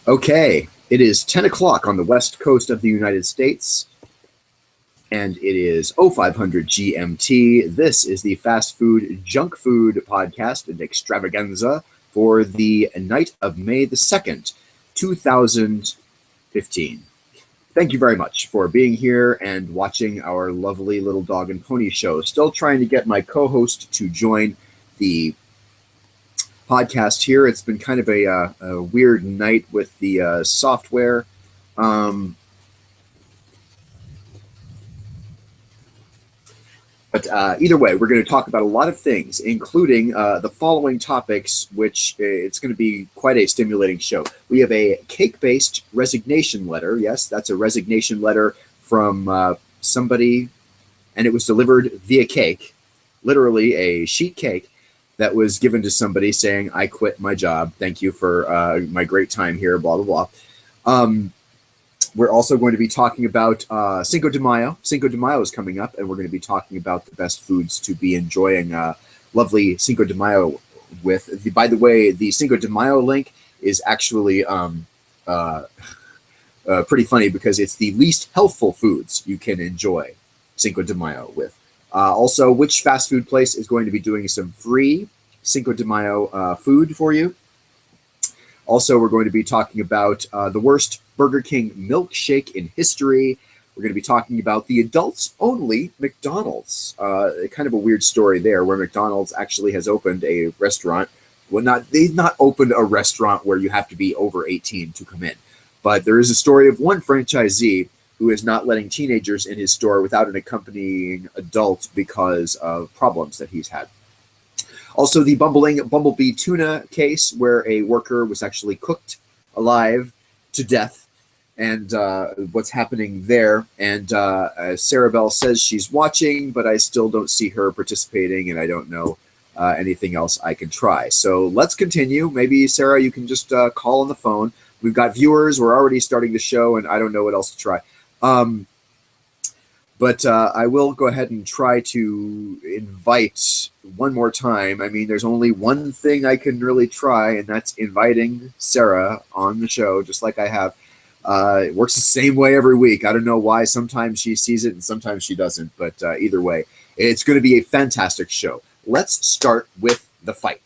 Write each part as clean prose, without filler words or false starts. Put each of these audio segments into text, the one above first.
Okay, it is 10 o'clock on the west coast of the United States, and it is 0500 GMT. This is the fast food, junk food podcast and extravaganza for the night of May the 2nd, 2015. Thank you very much for being here and watching our lovely little dog and pony show. Still trying to get my co-host to join the podcast here. It's been kind of a weird night with the software. But either way, we're going to talk about a lot of things, including the following topics, which it's going to be quite a stimulating show. We have a cake-based resignation letter. Yes, that's a resignation letter from somebody, and it was delivered via cake, literally a sheet cake that was given to somebody saying, I quit my job. Thank you for my great time here, blah, blah, blah. We're also going to be talking about Cinco de Mayo. Cinco de Mayo is coming up, and we're going to be talking about the best foods to be enjoying lovely Cinco de Mayo with. By the way, the Cinco de Mayo link is actually pretty funny because it's the least healthful foods you can enjoy Cinco de Mayo with. Also, which fast food place is going to be doing some free Cinco de Mayo food for you. Also, we're going to be talking about the worst Burger King milkshake in history. We're going to be talking about the adults-only McDonald's. Kind of a weird story there, where McDonald's actually has opened a restaurant. Well, they've not opened a restaurant where you have to be over 18 to come in. But there is a story of one franchisee who is not letting teenagers in his store without an accompanying adult because of problems that he's had. Also, the Bumbling BumbleBee Tuna case, where a worker was actually cooked alive to death, and what's happening there. And Sarah Bell says she's watching, but I still don't see her participating, and I don't know anything else I can try. So let's continue. Maybe, Sarah, you can just call on the phone. We've got viewers. We're already starting the show, and I don't know what else to try. But I will go ahead and try to invite one more time. I mean, there's only one thing I can really try, and that's inviting Sarah on the show, just like I have. It works the same way every week. I don't know why. Sometimes she sees it and sometimes she doesn't. But either way, it's going to be a fantastic show. Let's start with the fight.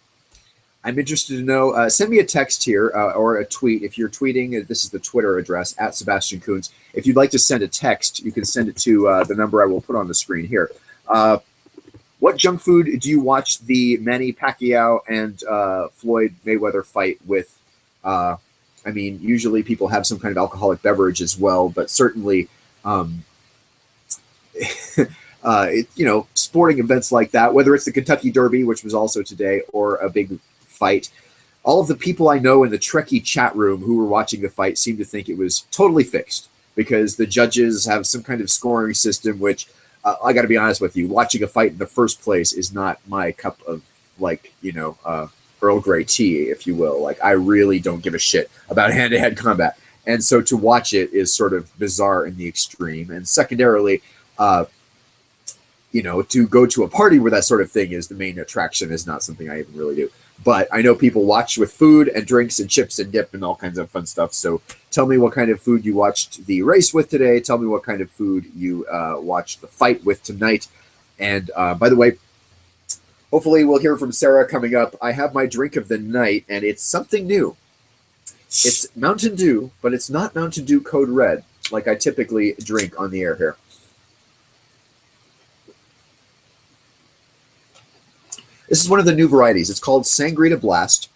I'm interested to know, send me a text here or a tweet. If you're tweeting, this is the Twitter address, @SebastianKuntz. If you'd like to send a text, you can send it to the number I will put on the screen here. What junk food do you watch the Manny Pacquiao and Floyd Mayweather fight with? I mean, usually people have some kind of alcoholic beverage as well, but certainly, sporting events like that, whether it's the Kentucky Derby, which was also today, or a big fight. All of the people I know in the Trekkie chat room who were watching the fight seem to think it was totally fixed because the judges have some kind of scoring system, which I got to be honest with you, watching a fight in the first place is not my cup of Earl Grey tea, if you will. Like, I really don't give a shit about hand-to-hand combat. And so to watch it is sort of bizarre in the extreme. And secondarily, to go to a party where that sort of thing is the main attraction is not something I even really do. But I know people watch with food and drinks and chips and dip and all kinds of fun stuff. So tell me what kind of food you watched the race with today. Tell me what kind of food you watched the fight with tonight. And by the way, hopefully we'll hear from Sarah coming up. I have my drink of the night, and it's something new. It's Mountain Dew, but it's not Mountain Dew Code Red like I typically drink on the air here. This is one of the new varieties. It's called Sangrita Blast.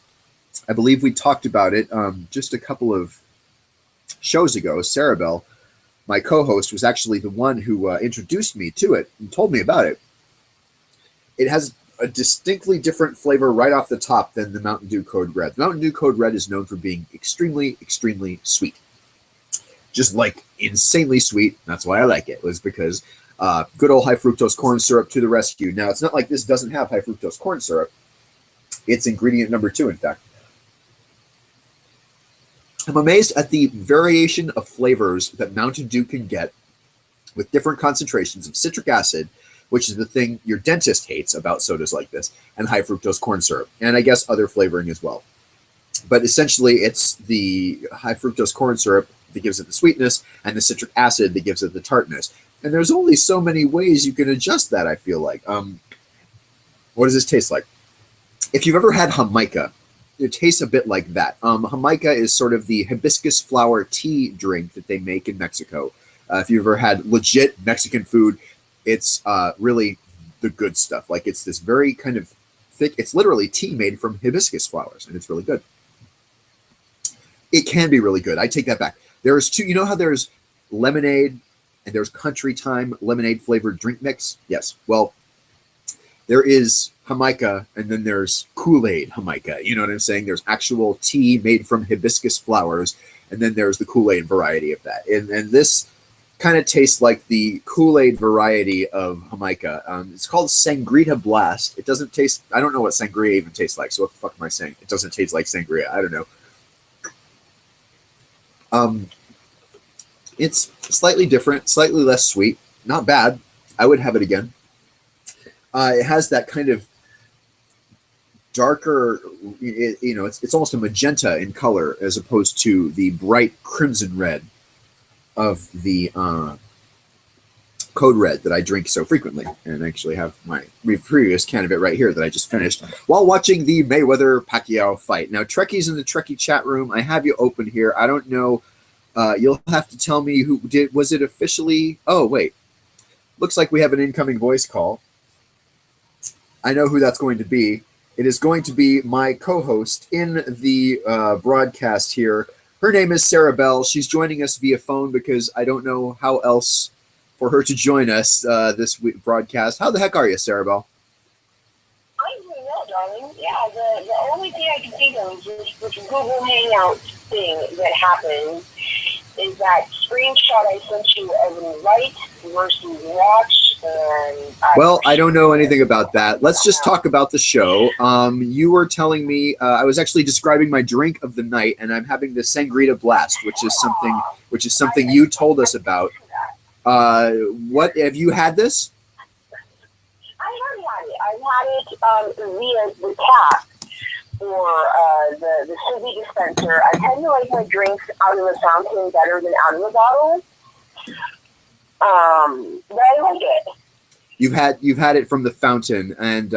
I believe we talked about it just a couple of shows ago. Sarah Bell, my co-host, was actually the one who introduced me to it and told me about it. It has a distinctly different flavor right off the top than the Mountain Dew Code Red. The Mountain Dew Code Red is known for being extremely, extremely sweet. Just like insanely sweet. That's why I like it, was because good old high fructose corn syrup to the rescue. Now, it's not like this doesn't have high fructose corn syrup. It's ingredient number 2, in fact. I'm amazed at the variation of flavors that Mountain Dew can get with different concentrations of citric acid, which is the thing your dentist hates about sodas like this, and high fructose corn syrup, and I guess other flavoring as well. but essentially it's the high fructose corn syrup that gives it the sweetness and the citric acid that gives it the tartness. And there's only so many ways you can adjust that, I feel like. What does this taste like? If you've ever had Jamaica, it tastes a bit like that. Jamaica is sort of the hibiscus flower tea drink that they make in Mexico. If you've ever had legit Mexican food, it's really the good stuff. Like it's this very kind of thick, it's literally tea made from hibiscus flowers, and it's really good. It can be really good. I take that back. There's two, you know how there's lemonade and there's country time lemonade flavored drink mix? Yes. Well, there is Jamaica and then there's Kool-Aid Jamaica. You know what I'm saying? There's actual tea made from hibiscus flowers, and then there's the Kool-Aid variety of that. And this kind of tastes like the Kool-Aid variety of Jamaica. It's called Sangrita Blast. It doesn't taste, I don't know what sangria even tastes like, so what the fuck am I saying? It doesn't taste like sangria. I don't know. It's slightly different, slightly less sweet. Not bad. I would have it again. It has that kind of darker, you know, it's almost a magenta in color as opposed to the bright crimson red of the Code Red that I drink so frequently, and actually have my previous can of it right here that I just finished while watching the Mayweather-Pacquiao fight. Now, Trekkies in the Trekkie chat room, I have you open here. I don't know. You'll have to tell me who did. Was it officially? Oh, wait. Looks like we have an incoming voice call. I know who that's going to be. It is going to be my co-host in the broadcast here. Her name is Sarah Bell. She's joining us via phone because I don't know how else for her to join us this broadcast. How the heck are you, Sarah Bell? I'm doing well, darling. Yeah, the only thing I can think of is this Google Hangout thing that happened is that screenshot I sent you of an right versus watch. And well, I don't know anything about that. Let's just talk about the show. You were telling me I was actually describing my drink of the night, and I'm having the Sangrita Blast, which is something you told us about. What have you had this? I have had it. I've had it via the tap or the Sushi dispenser. I tend to like my drinks out of the fountain better than out of the bottle. But I like it. You've had it from the fountain, and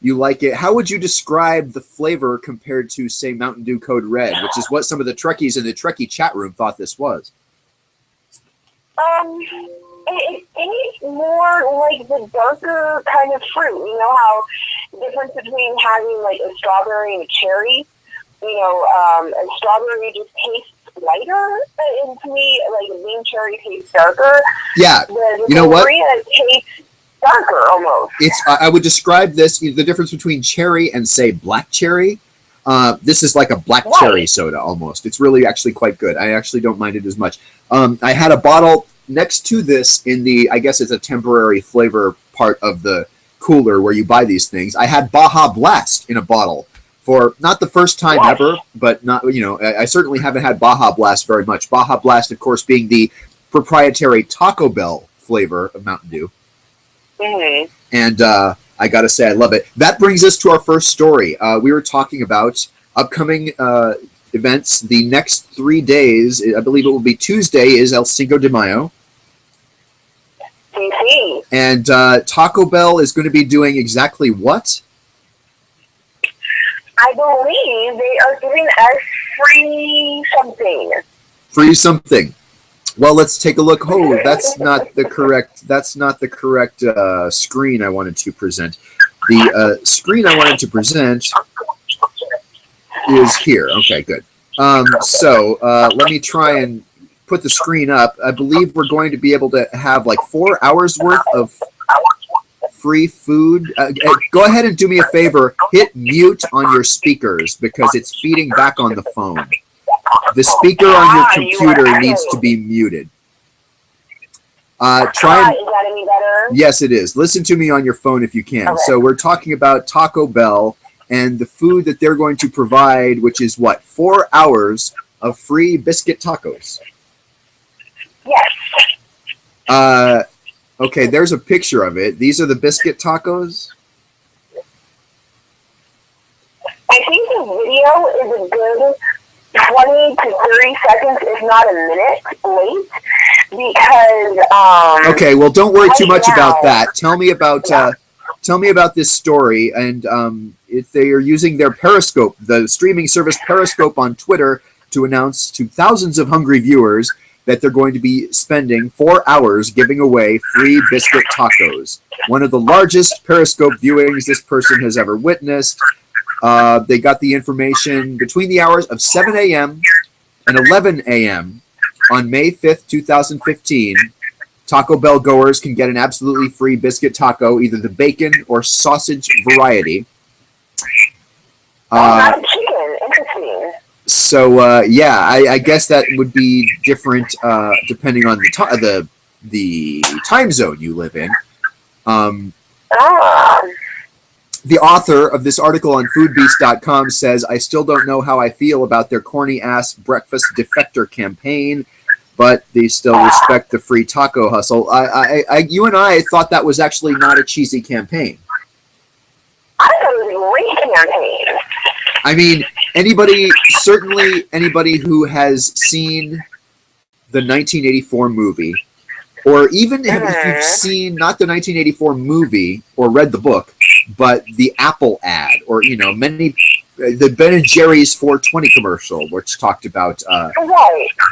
you like it. How would you describe the flavor compared to, say, Mountain Dew Code Red, which is what some of the Trekkies in the Trekkie chat room thought this was? It tastes more like the darker kind of fruit. You know how the difference between having like a strawberry and a cherry? You know, a strawberry just tastes lighter, and to me, like a green cherry tastes darker. Yeah, you know what? Tastes darker almost. I would describe this, the difference between cherry and, say, black cherry. This is like a black cherry soda almost. It's really actually quite good. I actually don't mind it as much. I had a bottle next to this in the, I guess it's a temporary flavor part of the cooler where you buy these things. I had Baja Blast in a bottle for not the first time ever, but not, you know, I certainly haven't had Baja Blast very much. Baja Blast, of course, being the proprietary Taco Bell flavor of Mountain Dew. Mm-hmm. And I got to say, I love it. That brings us to our first story. We were talking about upcoming events. The next 3 days, I believe it will be Tuesday, is El Cinco de Mayo. Mm-hmm. And Taco Bell is going to be doing exactly what? I believe they are giving us free something. Free something. Well, let's take a look. Oh, that's not the correct. That's not the correct screen I wanted to present. The screen I wanted to present is here. Okay, good. So let me try and put the screen up. I believe we're going to be able to have like 4 hours worth of free food. Go ahead and do me a favor. Hit mute on your speakers because it's feeding back on the phone. The speaker on your computer needs to be muted. Try and, is that any better? yes, it is. Listen to me on your phone if you can. Okay. So we're talking about Taco Bell and the food that they're going to provide, which is what, 4 hours of free biscuit tacos. Yes. Okay, there's a picture of it. These are the biscuit tacos. I think the video is a good 20 to 30 seconds, if not a minute, late. Because okay, well, don't worry too much about now, that. Tell me about this story. And if they are using their Periscope, the streaming service Periscope on Twitter, to announce to thousands of hungry viewers that they're going to be spending 4 hours giving away free biscuit tacos. One of the largest Periscope viewings this person has ever witnessed. They got the information between the hours of 7 a.m. and 11 a.m. on May 5th, 2015. Taco Bell goers can get an absolutely free biscuit taco, either the bacon or sausage variety. not chicken. Interesting. So yeah, I guess that would be different depending on the time zone you live in. The author of this article on foodbeast.com says, I still don't know how I feel about their corny-ass breakfast defector campaign, but they still respect the free taco hustle. You and I thought that was actually not a cheesy campaign. I thought it was a great campaign. I mean, certainly anybody who has seen the 1984 movie, or even if you've seen not the 1984 movie or read the book, but the Apple ad, or the Ben & Jerry's 420 commercial, which talked about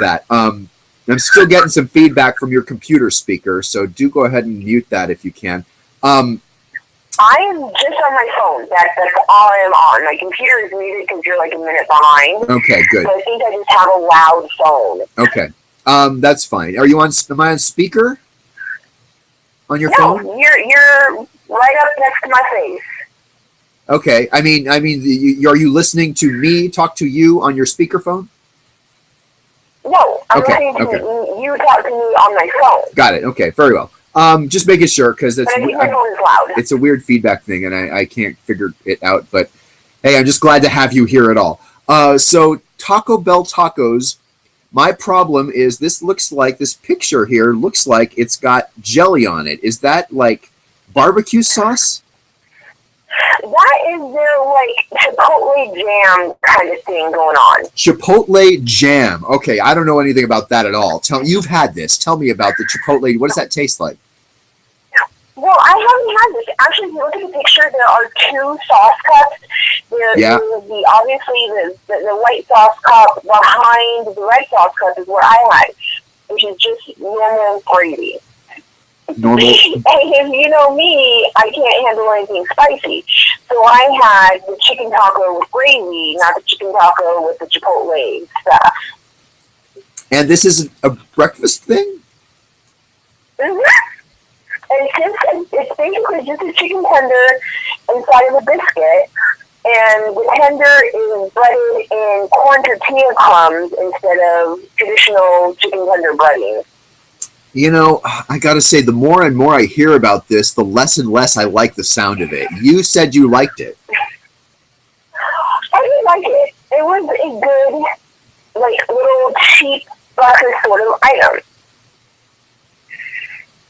that. I'm still getting some feedback from your computer speaker, so do go ahead and mute that if you can. I am just on my phone. That's all I am on. My computer is muted because you're like a minute behind. Okay, good. So I think I just have a loud phone. Okay. That's fine. Am I on speaker? On your phone? No, you're right up next to my face. Okay. I mean, are you listening to me talk to you on your speakerphone? No, I'm listening to you talk to me on my phone. Got it. Okay, very well. Just making sure, because I think my phone is loud. It's a weird feedback thing, and I can't figure it out. But hey, I'm just glad to have you here at all. So Taco Bell tacos. My problem is this picture here looks like it's got jelly on it. Is that like barbecue sauce? That is their like Chipotle jam kind of thing going on. Chipotle jam. Okay, I don't know anything about that at all. You've had this. Tell me about the Chipotle. What does that taste like? Well, I haven't had this. Actually, if you look at the picture, there are 2 sauce cups. Obviously the white sauce cup behind the red sauce cup is where I had, which is just normal gravy. Normal. And if you know me, I can't handle anything spicy. So I had the chicken taco with gravy, not the chicken taco with the Chipotle stuff. And this is a breakfast thing? Mm-hmm. And it's basically just a chicken tender inside of a biscuit. And the tender is breaded in corn tortilla crumbs instead of traditional chicken tender breading. I gotta say, the more and more I hear about this, the less and less I like the sound of it. You said you liked it. I did like it. It was a good, little cheap breakfast sort of item.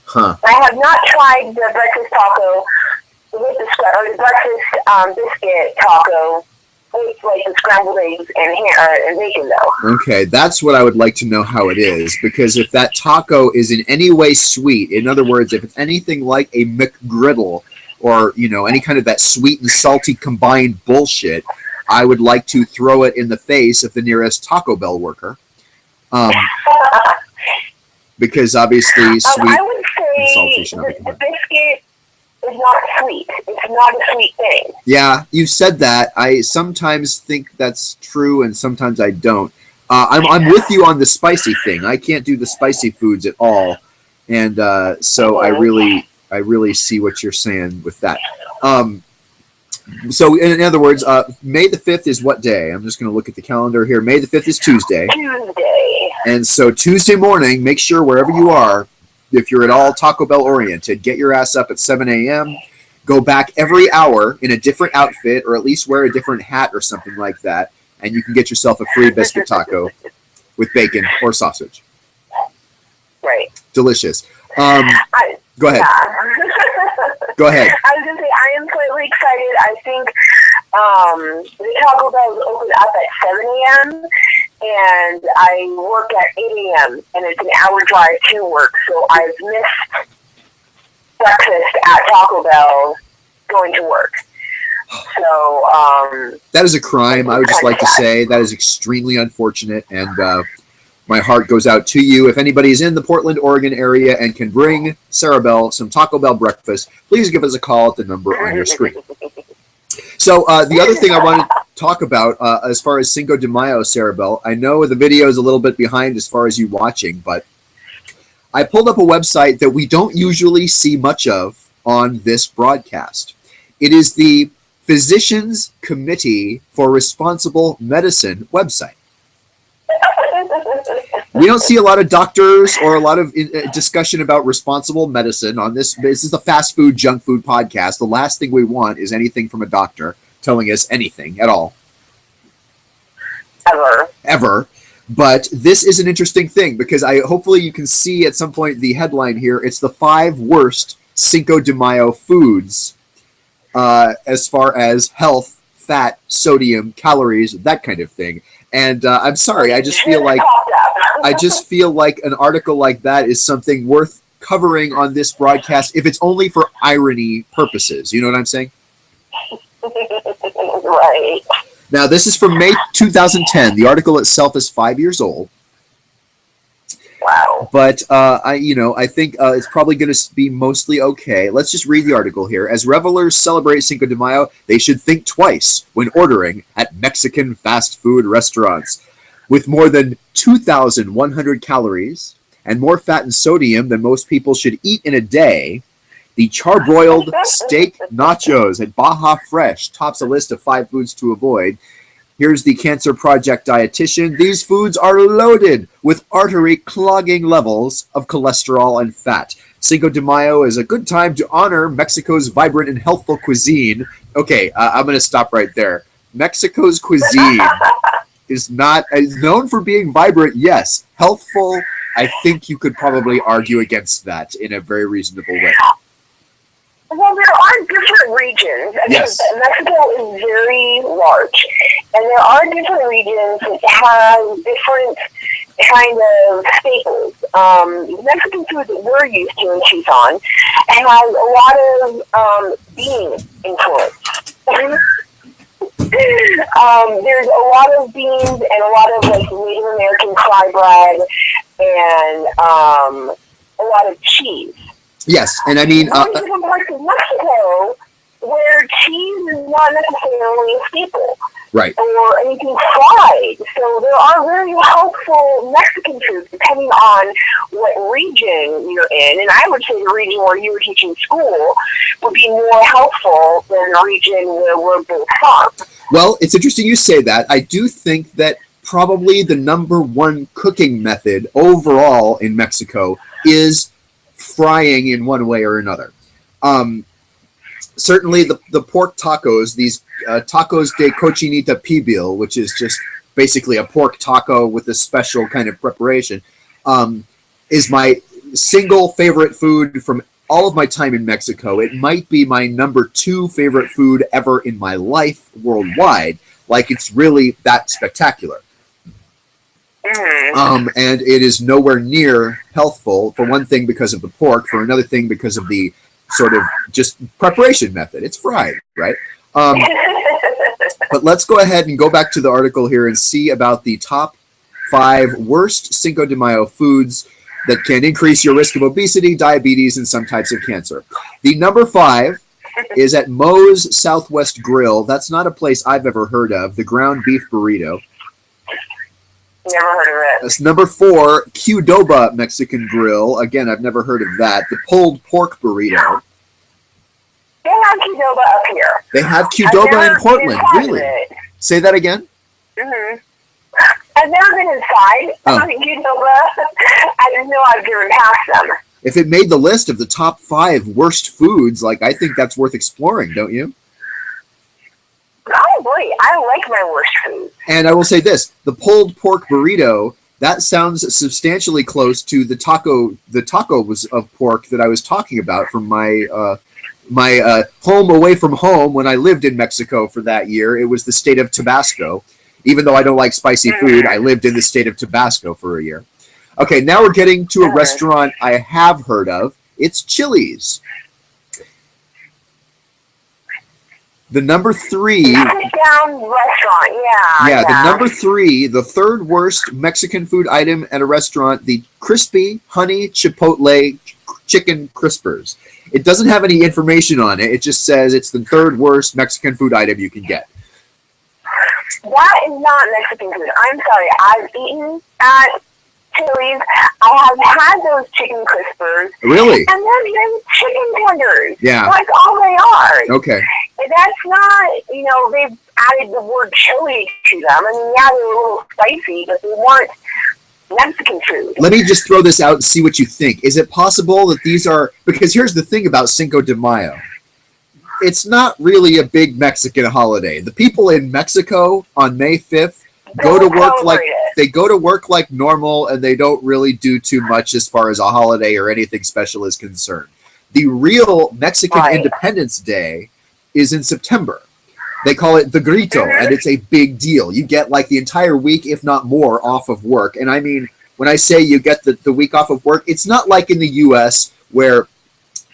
Huh. I have not tried the breakfast taco with the breakfast biscuit taco with the scrambled eggs and bacon though. Okay, that's what I would like to know how it is, because if that taco is in any way sweet, in other words, if it's anything like a McGriddle or any kind of that sweet and salty combined bullshit, I would like to throw it in the face of the nearest Taco Bell worker. Because obviously sweet I would say the biscuit is not sweet. It's not a sweet thing. Yeah, you've said that. I sometimes think that's true, and sometimes I don't. I'm with you on the spicy thing. I can't do the spicy foods at all, and so I really see what you're saying with that. So in other words, May the 5th is what day? I'm just going to look at the calendar here. May the 5th is Tuesday. Tuesday. And so Tuesday morning, make sure wherever you are, if you're at all Taco Bell oriented, get your ass up at 7 a.m., go back every hour in a different outfit, or at least wear a different hat or something like that, and you can get yourself a free biscuit taco with bacon or sausage. Right. Delicious. Go ahead. Yeah. Go ahead. I was going to say, I am slightly excited. I think The Taco Bell open up at 7 a.m. and I work at 8 a.m. and it's an hour drive to work, so I've missed breakfast at Taco Bell going to work. So that is a crime. I would just like to say that is extremely unfortunate, and my heart goes out to you. If anybody's in the Portland, Oregon area and can bring Sarah Bell some Taco Bell breakfast, please give us a call at the number on your screen. So the other thing I want to talk about as far as Cinco de Mayo, Sarah Bell, I know the video is a little bit behind as far as you watching, but I pulled up a website that we don't usually see much of on this broadcast. It is the Physicians Committee for Responsible Medicine website. We don't see a lot of doctors or a lot of discussion about responsible medicine on this. This is a fast food, junk food podcast. The last thing we want is anything from a doctor telling us anything at all. Ever. But this is an interesting thing because hopefully you can see at some point the headline here. It's the 5 worst Cinco de Mayo foods as far as health, fat, sodium, calories, that kind of thing. And I'm sorry, I just feel like an article like that is something worth covering on this broadcast if it's only for irony purposes. You know what I'm saying? Right. Now, this is from May 2010. The article itself is 5 years old. Wow. But I think it's probably going to be mostly okay. Let's just read the article here. As revelers celebrate Cinco de Mayo, they should think twice when ordering at Mexican fast food restaurants. With more than 2,100 calories and more fat and sodium than most people should eat in a day, the charbroiled steak nachos at Baja Fresh tops a list of 5 foods to avoid. Here's the Cancer Project dietitian. These foods are loaded with artery-clogging levels of cholesterol and fat. Cinco de Mayo is a good time to honor Mexico's vibrant and healthful cuisine. Okay, I'm going to stop right there. Mexico's cuisine is known for being vibrant, yes. Healthful, I think you could probably argue against that in a very reasonable way. Well, there are different regions. Yes. Mexico is very large, and there are different regions that have different kind of staples. Mexican food that we're used to in Tucson has a lot of bean influence. There's a lot of beans and a lot of like Native American fry bread and a lot of cheese. Yes, and I mean... different parts of Mexico where cheese is not necessarily a staple. Right. Or anything fried. So there are very helpful Mexican foods depending on what region you're in. And I would say the region where you were teaching school would be more helpful than the region where we're both from. Well, it's interesting you say that. I do think that probably the number one cooking method overall in Mexico is frying in one way or another. Certainly the pork tacos, these tacos de cochinita pibil, which is just basically a pork taco with a special kind of preparation, is my single favorite food from all of my time in Mexico. It might be my number 2 favorite food ever in my life worldwide. Like, it's really that spectacular. And it is nowhere near healthful, for one thing because of the pork, for another thing because of the sort of just preparation method. It's fried, right? But let's go ahead and go back to the article here and see about the top 5 worst Cinco de Mayo foods that can increase your risk of obesity, diabetes, and some types of cancer. The number 5 is at Moe's Southwest Grill. That's not a place I've ever heard of. The ground beef burrito. Never heard of it. That's number 4, Qdoba Mexican Grill. Again, I've never heard of that. The pulled pork burrito. They have Qdoba up here. They have Qdoba in Portland. Really? Say that again? I've never been inside Qdoba. I didn't know I've driven past them. If it made the list of the top 5 worst foods, like, I think that's worth exploring, don't you? Probably. I like my worst food. And I will say this, the pulled pork burrito, that sounds substantially close to the taco was of pork that I was talking about from my my home away from home when I lived in Mexico for that year. It was the state of Tabasco. Even though I don't like spicy food, I lived in the state of Tabasco for a year. Okay, now we're getting to a restaurant I have heard of. It's Chili's. The number 3. Down restaurant, Yeah, the number 3, the third worst Mexican food item at a restaurant, the crispy honey chipotle chicken crispers. It doesn't have any information on it. It just says it's the third worst Mexican food item you can get. That is not Mexican food. I'm sorry. I've eaten at Chili's. I have had those chicken crispers. Really? And then there's chicken tenders. Yeah. That's all they are. Okay. That's not, they've added the word chili to them. I mean, yeah, they were a little spicy, but they weren't Mexican food. Let me just throw this out and see what you think. Is it possible that these are, because here's the thing about Cinco de Mayo. It's not really a big Mexican holiday. The people in Mexico on May 5th go to work like normal, and they don't really do too much as far as a holiday or anything special is concerned. The real Mexican Independence Day is in September. They call it the Grito, and it's a big deal. You get like the entire week, if not more, off of work. And I mean, when I say you get the week off of work, it's not like in the U.S. where,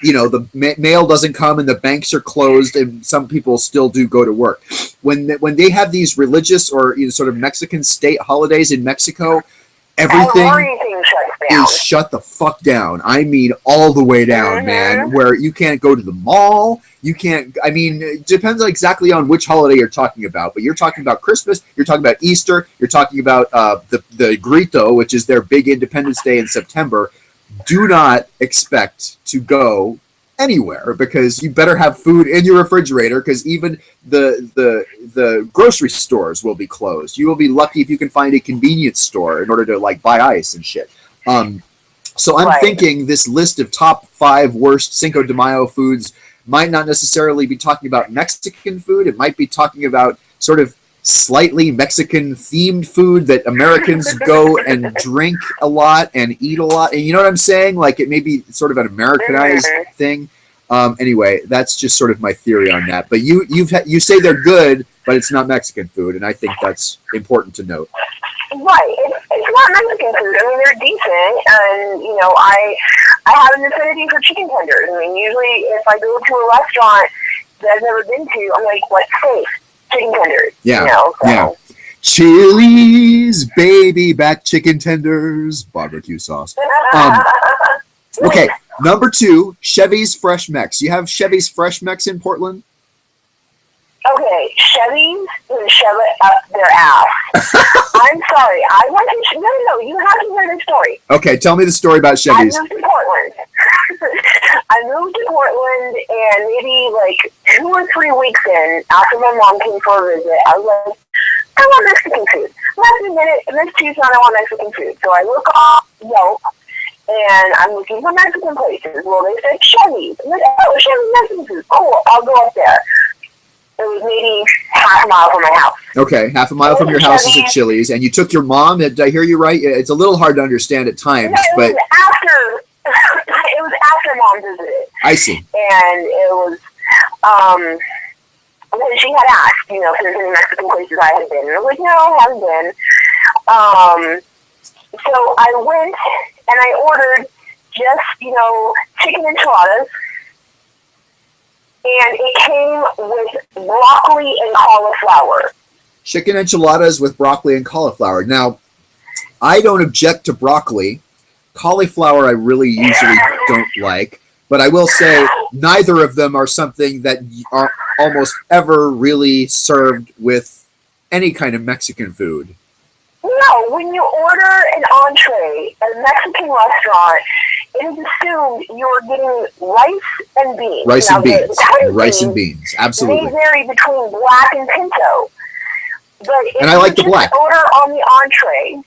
the mail doesn't come and the banks are closed and some people still do go to work. When they have these religious or sort of Mexican state holidays in Mexico, everything shuts down. is shut the fuck down. I mean, all the way down, man. Where you can't go to the mall. You can't. I mean, it depends exactly on which holiday you're talking about. But you're talking about Christmas. You're talking about Easter. You're talking about the Grito, which is their big Independence Day in September. Do not expect to go anywhere because you better have food in your refrigerator because even the grocery stores will be closed. You will be lucky if you can find a convenience store in order to like buy ice and shit. So I'm thinking this list of top 5 worst Cinco de Mayo foods might not necessarily be talking about Mexican food. It might be talking about sort of slightly Mexican themed food that Americans go and drink a lot and eat a lot. And you know what I'm saying? Like it may be sort of an Americanized thing. Anyway, that's just sort of my theory on that. But you say they're good, but it's not Mexican food, and I think that's important to note. Right, it's not Mexican food. I mean, they're decent, and I have an affinity for chicken tenders. I mean, usually if I go to a restaurant that I've never been to, I'm like, what's safe? Chicken tenders. Yeah, so. Yeah. Chili's baby back chicken tenders, barbecue sauce. Okay, number 2, Chevy's Fresh Mex. You have Chevy's Fresh Mex in Portland? Okay, Chevy's can shove it up their ass. I'm sorry. I went to... No, you have to hear the story. Okay, tell me the story about Chevy's. I moved to Portland. And maybe like 2 or 3 weeks in, after my mom came for a visit, I was like, I want Mexican food. Last minute, this Tucson, I want Mexican food. So I look off Yelp, and I'm looking for Mexican places. Well, they said Chevy's. I'm like, oh, Chevy's Mexican food. Oh, I'll go up there. It was maybe half a mile from my house. Okay, half a mile from your house is at Chili's, and you took your mom. Did I hear you right? It's a little hard to understand at times, but it was after Mom visited. I see. And it was when she had asked, if there's any Mexican places I had been, and I was like, no, I haven't been. So I went and I ordered just chicken enchiladas. And it came with broccoli and cauliflower. Chicken enchiladas with broccoli and cauliflower. Now, I don't object to broccoli. Cauliflower I really usually don't like. But I will say neither of them are something that are almost ever really served with any kind of Mexican food. No, when you order an entree at a Mexican restaurant, it is assumed you're getting rice and beans. Rice and beans, absolutely. They vary between black and pinto. But if I like the black. Order on the entree,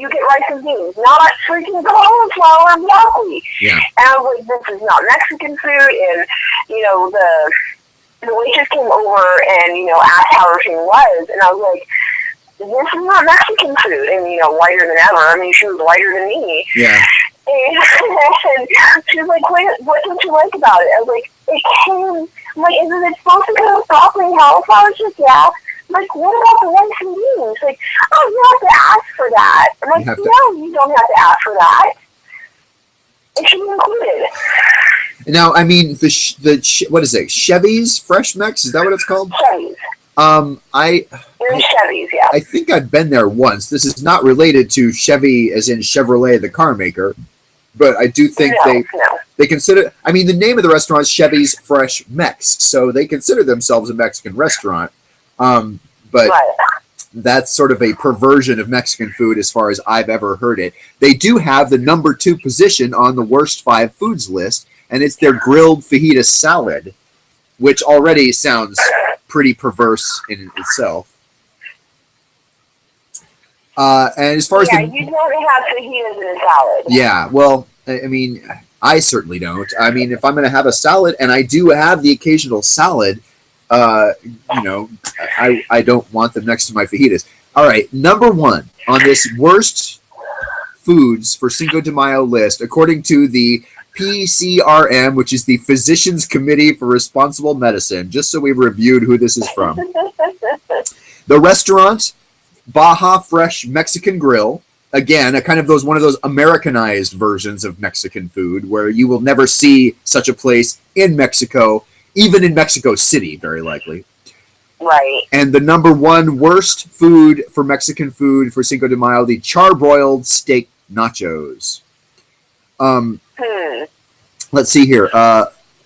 you get rice and beans, not freaking cauliflower and broccoli. Yeah. And I was like, this is not Mexican food, and the waitress came over and asked how everything was, and I was like, this is not Mexican food, and whiter than ever. I mean, she was whiter than me. Yeah. And she was like, wait, what don't you like about it? I was like, it came, I'm like, is it supposed to come with broccoli and cauliflower? She's like, yeah. I'm like, what about the rice and beans? Like, oh, you have to ask for that. I'm like, no, you don't have to ask for that. It should be included. Now, I mean, what is it? Chevy's Fresh Mex? Is that what it's called? Chevy's. Chevy's, yeah. I think I've been there once. This is not related to Chevy, as in Chevrolet, the car maker, but I do think they consider. I mean, the name of the restaurant is Chevy's Fresh Mex, so they consider themselves a Mexican restaurant. But that's sort of a perversion of Mexican food as far as I've ever heard it. They do have the number 2 position on the worst 5 foods list, and it's their grilled fajita salad, which already sounds pretty perverse in itself. And as far as you don't have fajitas in a salad. Yeah, well, I mean, I certainly don't. I mean, if I'm going to have a salad, and I do have the occasional salad, you know, I don't want them next to my fajitas. All right, number 1 on this worst foods for Cinco de Mayo list, according to the PCRM, which is the Physicians Committee for Responsible Medicine, just so we've reviewed who this is from. The restaurant, Baja Fresh Mexican Grill. Again, one of those Americanized versions of Mexican food where you will never see such a place in Mexico, even in Mexico City, very likely. Right. And the number 1 worst food for Mexican food for Cinco de Mayo, the charbroiled steak nachos. Let's see here.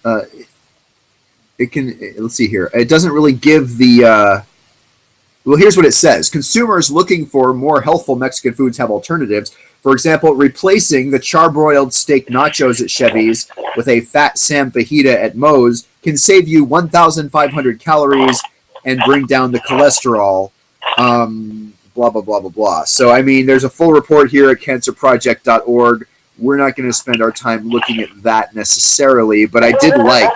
Let's see here. It doesn't really give the. Well, here's what it says. Consumers looking for more healthful Mexican foods have alternatives. For example, replacing the charbroiled steak nachos at Chevy's with a Fat Sam fajita at Moe's can save you 1,500 calories and bring down the cholesterol. Blah, blah, blah, blah, blah. So, I mean, there's a full report here at cancerproject.org. We're not going to spend our time looking at that necessarily, but I did like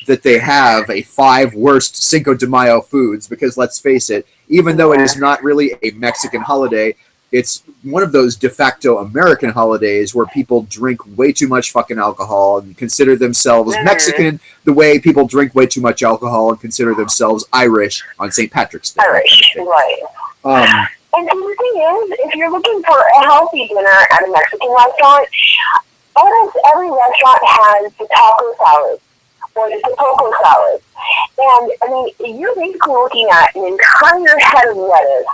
that they have a 5 worst Cinco de Mayo foods because, let's face it, even though it is not really a Mexican holiday, it's one of those de facto American holidays where people drink way too much fucking alcohol and consider themselves Mexican the way people drink way too much alcohol and consider themselves Irish on St. Patrick's Day. Irish, right. And the thing is, if you're looking for a healthy dinner at a Mexican restaurant, almost every restaurant has the taco salad or the taco salad. And, I mean, you're basically looking at an entire head of lettuce,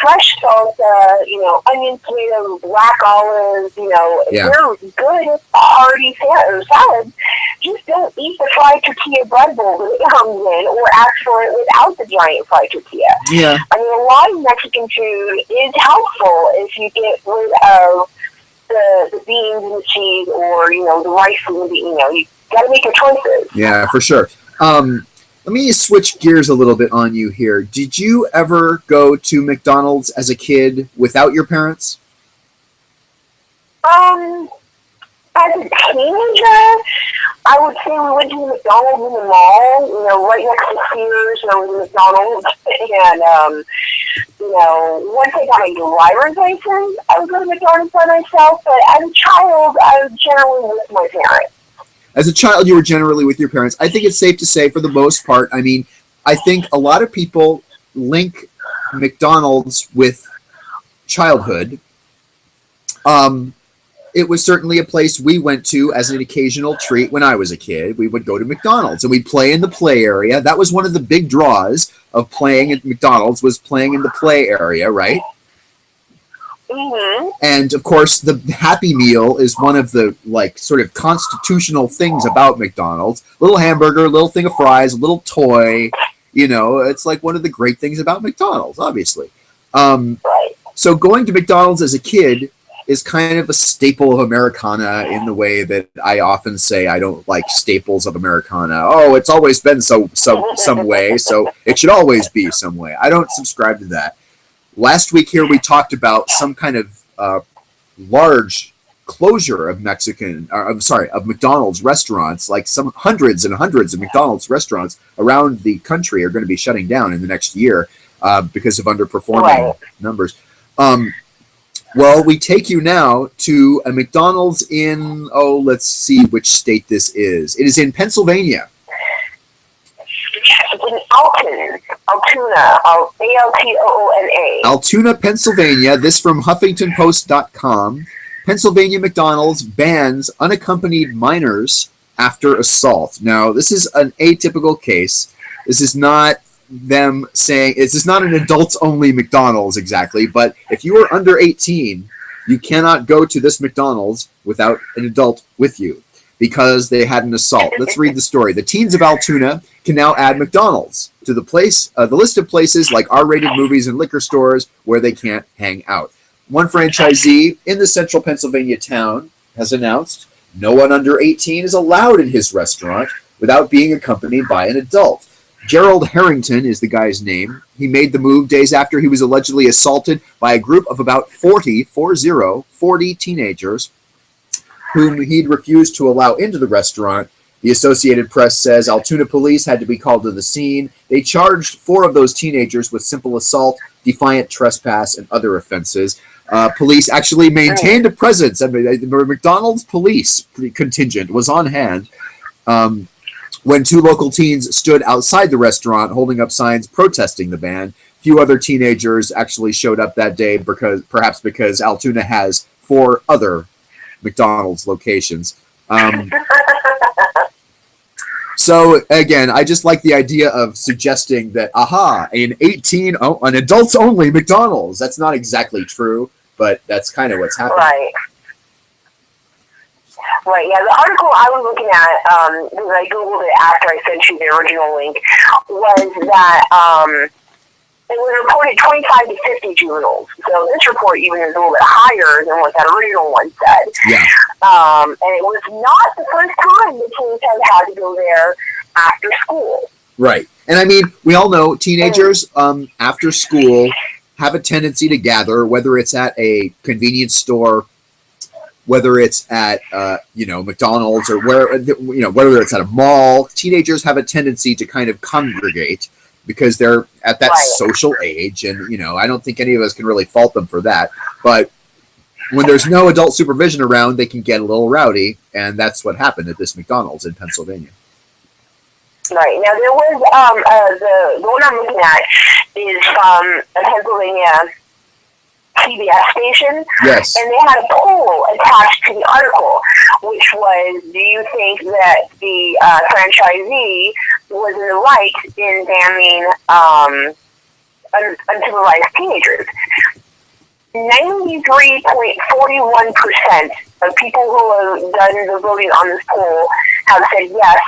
fresh salsa, you know, onion, tomato, black olives, you know, they're good, hearty salads. Just don't eat the fried tortilla bread bowl that it comes in, or ask for it without the giant fried tortilla. Yeah. I mean, a lot of Mexican food is helpful if you get rid of the beans and the cheese, or, you know, the rice and the, you know, you got to make your choices. Yeah, for sure. Let me switch gears a little bit on you here. Did you ever go to McDonald's as a kid without your parents? As a teenager, I would say we went to McDonald's in the mall, you know, right next to Sears, there was a McDonald's, and, you know, once I got my driver's license, I would go to McDonald's by myself, but as a child, I was generally with my parents. As a child, you were generally with your parents. I think it's safe to say, for the most part, I mean, I think a lot of people link McDonald's with childhood. It was certainly a place we went to as an occasional treat when I was a kid. We would go to McDonald's and we'd play in the play area. That was one of the big draws of playing at McDonald's, was playing in the play area, right? Mm-hmm. And of course, the Happy Meal is one of the, like, sort of constitutional things about McDonald's. Little hamburger, little thing of fries, a little toy. You know, it's like one of the great things about McDonald's, obviously. So going to McDonald's as a kid is kind of a staple of Americana, in the way that I often say I don't like staples of Americana. Oh, it's always been some way, so it should always be some way. I don't subscribe to that. Last week here we talked about some kind of large closure of of McDonald's restaurants. Like some hundreds and hundreds of McDonald's restaurants around the country are going to be shutting down in the next year because of underperforming numbers. Well, we take you now to a McDonald's in, oh, let's see which state this is. It is in Pennsylvania. Yes, it's in Altoona, Altoona. Altoona, Pennsylvania. This from HuffingtonPost.com. Pennsylvania McDonald's bans unaccompanied minors after assault. Now, this is an atypical case. This is not them saying, this is not an adults-only McDonald's exactly, but if you are under 18, you cannot go to this McDonald's without an adult with you because they had an assault. Let's read the story. The teens of Altoona can now add McDonald's to the list of places like R-rated movies and liquor stores where they can't hang out. One franchisee in the central Pennsylvania town has announced no one under 18 is allowed in his restaurant without being accompanied by an adult. Gerald Harrington is the guy's name. He made the move days after he was allegedly assaulted by a group of about 40 teenagers whom he'd refused to allow into the restaurant. The Associated Press says Altoona police had to be called to the scene. They charged 4 of those teenagers with simple assault, defiant trespass, and other offenses. Police actually maintained a presence. I mean, the McDonald's police contingent was on hand when 2 local teens stood outside the restaurant holding up signs protesting the ban. Few other teenagers actually showed up that day perhaps because Altoona has 4 other McDonald's locations. So again, I just like the idea of suggesting that, an adults only McDonald's. That's not exactly true, but that's kind of what's happening. Right. Right, yeah, the article I was looking at, because I Googled it after I sent you the original link, was that it was reported 25 to 50 juveniles. So this report even is a little bit higher than what that original one said. Yeah. And it was not the first time the teens have had to go there after school. Right. And I mean, we all know teenagers after school have a tendency to gather, whether it's at a convenience store, whether it's at McDonald's, or whether it's at a mall. Teenagers have a tendency to kind of congregate because they're at that social age, and I don't think any of us can really fault them for that. But when there's no adult supervision around, they can get a little rowdy, and that's what happened at this McDonald's in Pennsylvania. Right. Now, there was the one I'm looking at is from a Pennsylvania PBS station. Yes. And they had a poll attached to the article, which was, do you think that the franchisee was in the right in banning unsupervised teenagers? 93.41% of people who have done the voting on this poll have said yes,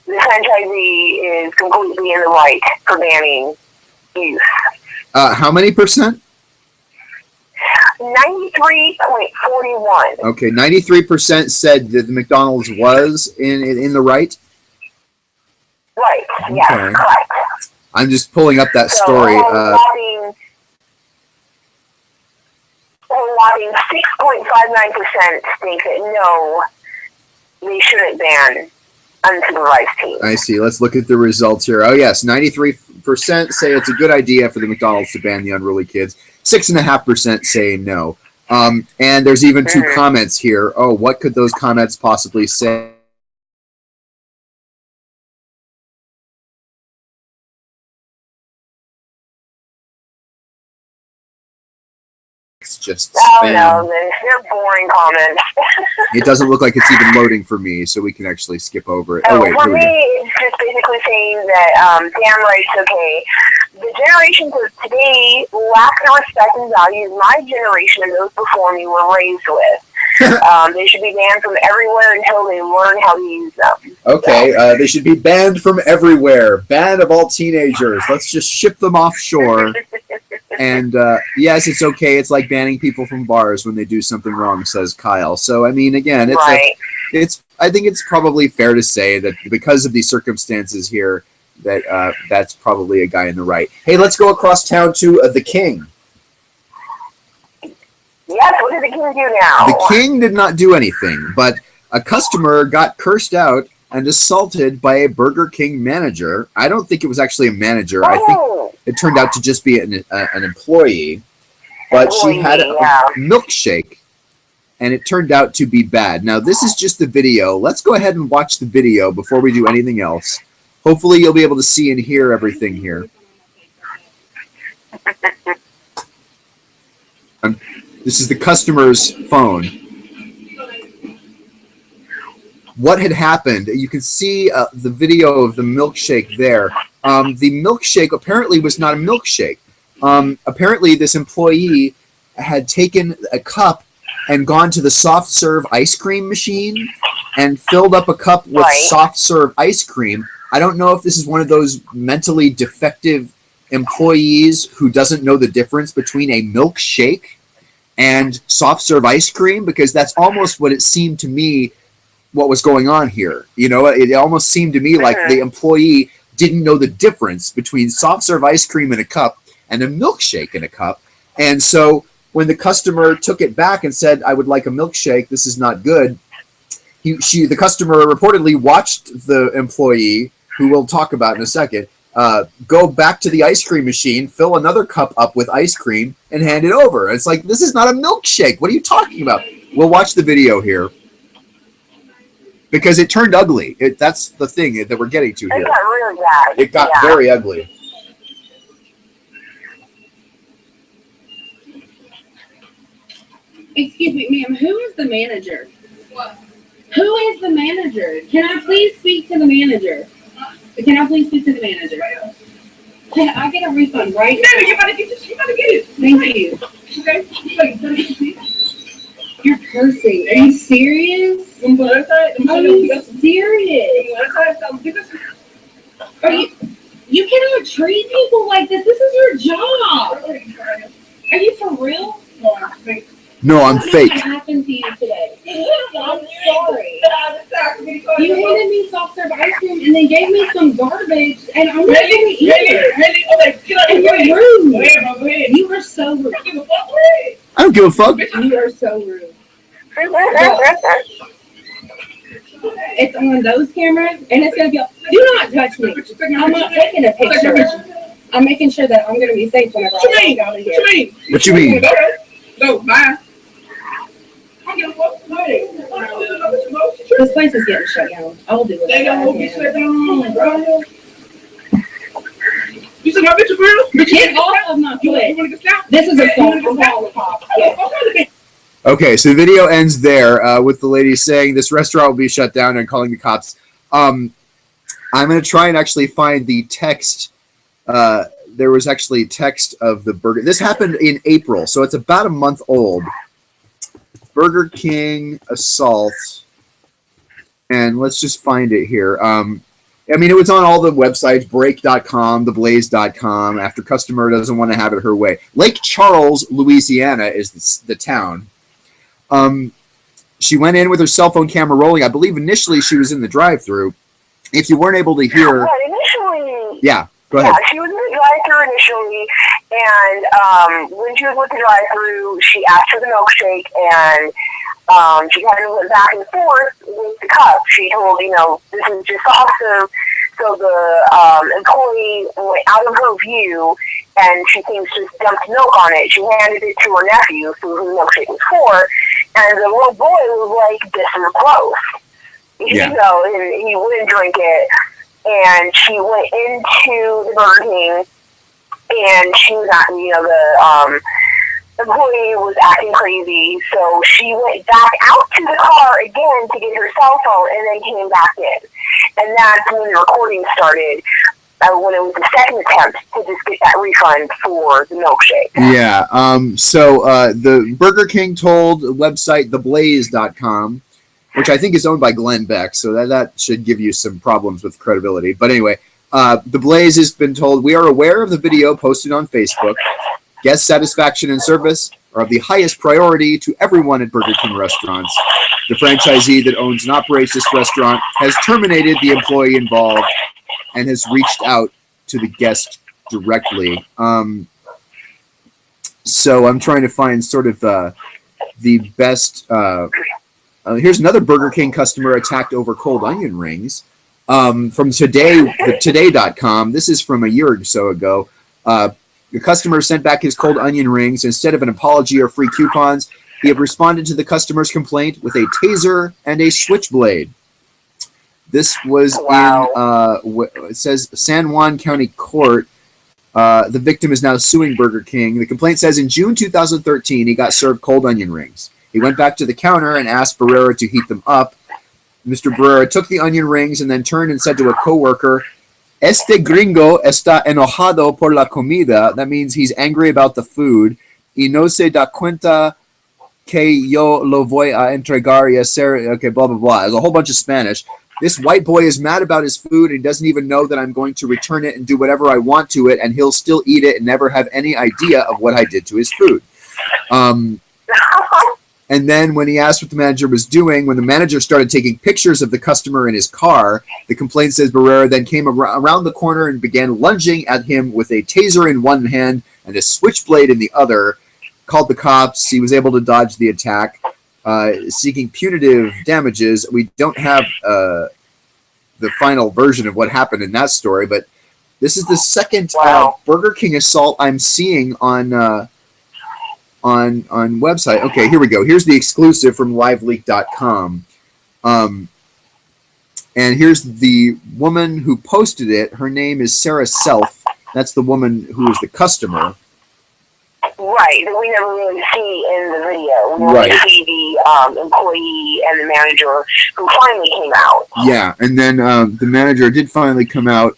the franchisee is completely in the right for banning youth. How many percent? 93.41. Okay, 93% said that the McDonald's was in the right? Right, okay. Yeah, correct. I'm just pulling up that story. Whopping 6.59% think that no, they shouldn't ban unsupervised teens. I see. Let's look at the results here. Oh, yes, 93% say it's a good idea for the McDonald's to ban the unruly kids. 6.5% say no. And there's even 2 comments here. Oh, what could those comments possibly say? It's just spam. No, they're boring comments. It doesn't look like it's even loading for me, so we can actually skip over it. For me, it's just basically saying that, damn right, it's okay. The generations of today lack the respect and values my generation and those before me were raised with. They should be banned from everywhere until they learn how to use them. Okay, they should be banned from everywhere. Ban of all teenagers. Let's just ship them offshore. And yes, it's okay. It's like banning people from bars when they do something wrong, says Kyle. So I mean, again, it's I think it's probably fair to say that because of these circumstances here, that that's probably a guy in the right. Hey, let's go across town to the King. Yes, what did the King do now? The King did not do anything, but a customer got cursed out and assaulted by a Burger King manager. I don't think it was actually a manager. I think it turned out to just be an employee. but she had a milkshake, and it turned out to be bad. Now, this is just the video. Let's go ahead and watch the video before we do anything else. Hopefully, you'll be able to see and hear everything here. This is the customer's phone. What had happened, you can see the video of the milkshake there. The milkshake apparently was not a milkshake. Apparently, this employee had taken a cup and gone to the soft serve ice cream machine and filled up a cup with soft serve ice cream. I don't know if this is one of those mentally defective employees who doesn't know the difference between a milkshake and soft serve ice cream, because that's almost what it seemed to me what was going on here. You know, it almost seemed to me like the employee didn't know the difference between soft serve ice cream in a cup and a milkshake in a cup. And so when the customer took it back and said, I would like a milkshake, this is not good, the customer reportedly watched the employee, who we'll talk about in a second, go back to the ice cream machine, fill another cup up with ice cream, and hand it over. It's like, this is not a milkshake. What are you talking about? We'll watch the video here, because it turned ugly. That's the thing that we're getting to here. It got really bad. It got very ugly. Excuse me, ma'am, who is the manager? What? Who is the manager? Can I please speak to the manager? Can I please speak to the manager? Can I get a refund right now? No, you gotta get it. Thank you. Okay. You're cursing. Are you serious? Are you serious? Are you cannot treat people like this. This is your job. Are you for real? No, I'm fake. What happened to you today? I'm sorry. You handed me soft serve ice cream and then gave me some garbage, and I'm not going to eat it. And you're rude. You are so rude. I don't give a fuck. You are so rude. It's on those cameras, and it's going to be like, do not touch me. I'm not taking a picture. I'm making sure that I'm going to be safe whenever I walk out of here. What you mean? No, bye. This place is getting shut down. I'll do it. They don't get shut down, bro. You said my bitch is real? Get off of my foot. This is a phone from Lollipop. Okay, so the video ends there with the lady saying this restaurant will be shut down and calling the cops. I'm going to try and actually find the text. There was actually text of the burger. This happened in April, so it's about a month old. Burger King assault. And let's just find it here. I mean, it was on all the websites, break.com, theblaze.com, after customer doesn't want to have it her way. Lake Charles, Louisiana is the town. She went in with her cell phone camera rolling. I believe initially she was in the drive-thru. If you weren't able to hear... But initially... Yeah, go ahead. Yeah, she was in the drive-thru initially, and when she was with the drive-thru, she asked for the milkshake, and she kind of went back and forth with the cup. She told, this is just awesome. So the employee went out of her view, and she thinks just dumped milk on it. She handed it to her nephew, who the milkshake was for, and the little boy was like, this is gross. Yeah. And he wouldn't drink it. And she went into the Burger King, and she was at, the employee was acting crazy, so she went back out to the car again to get her cell phone, and then came back in. And that's when the recording started, when it was the second attempt to just get that refund for the milkshake. Yeah, so the Burger King told the website theblaze.com, which I think is owned by Glenn Beck, so that should give you some problems with credibility. But anyway, The Blaze has been told, we are aware of the video posted on Facebook. Guest satisfaction and service are of the highest priority to everyone at Burger King restaurants. The franchisee that owns and operates this restaurant has terminated the employee involved and has reached out to the guest directly. So I'm trying to find sort of the best... here's another Burger King customer attacked over cold onion rings. From today.com. This is from a year or so ago. The customer sent back his cold onion rings. Instead of an apology or free coupons, he had responded to the customer's complaint with a taser and a switchblade. This was it says San Juan County Court. The victim is now suing Burger King. The complaint says in June 2013, he got served cold onion rings. He went back to the counter and asked Barrera to heat them up. Mr. Barrera took the onion rings and then turned and said to a coworker, "Este gringo está enojado por la comida." That means he's angry about the food. Y no se da cuenta que yo lo voy a entregar y hacer. Okay, blah, blah, blah. There's a whole bunch of Spanish. This white boy is mad about his food and he doesn't even know that I'm going to return it and do whatever I want to it, and he'll still eat it and never have any idea of what I did to his food. And then when he asked what the manager was doing, when the manager started taking pictures of the customer in his car, the complaint says Barrera then came around the corner and began lunging at him with a taser in one hand and a switchblade in the other, called the cops. He was able to dodge the attack. Seeking punitive damages. We don't have the final version of what happened in that story, but this is the second Burger King assault I'm seeing on website. Okay, here we go. Here's the exclusive from liveleak.com. And here's the woman who posted it. Her name is Sarah Self. That's the woman who is the customer. Right, that we never really see in the video. We only see the employee and the manager who finally came out. Yeah, and then the manager did finally come out.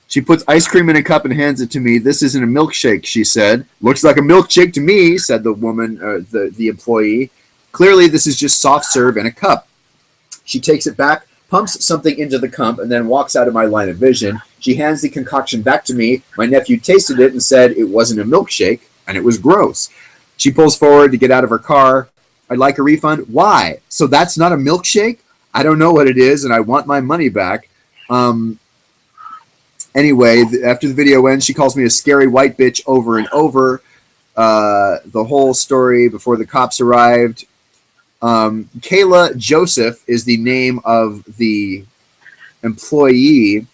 She puts ice cream in a cup and hands it to me. "This isn't a milkshake," she said. "Looks like a milkshake to me," said the woman, the employee. "Clearly, this is just soft serve in a cup." She takes it back, pumps something into the cup, and then walks out of my line of vision. She hands the concoction back to me. My nephew tasted it and said it wasn't a milkshake, and it was gross. She pulls forward to get out of her car. "I'd like a refund." "Why? So that's not a milkshake?" "I don't know what it is, and I want my money back." Anyway, after the video ends, she calls me a scary white bitch over and over. The whole story before the cops arrived. Kayla Joseph is the name of the employee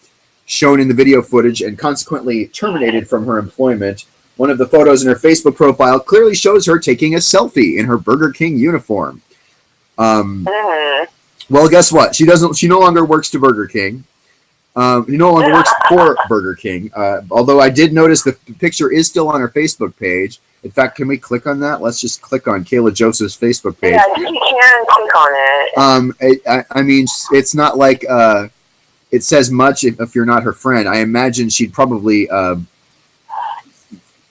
shown in the video footage and consequently terminated from her employment. One of the photos in her Facebook profile clearly shows her taking a selfie in her Burger King uniform. Well, guess what? She no longer works to Burger King. He no longer works for Burger King. Although I did notice the picture is still on her Facebook page. In fact, can we click on that? Let's just click on Kayla Joseph's Facebook page. Yeah, you can click on it. I mean, it's not like it says much if you're not her friend. I imagine she'd probably,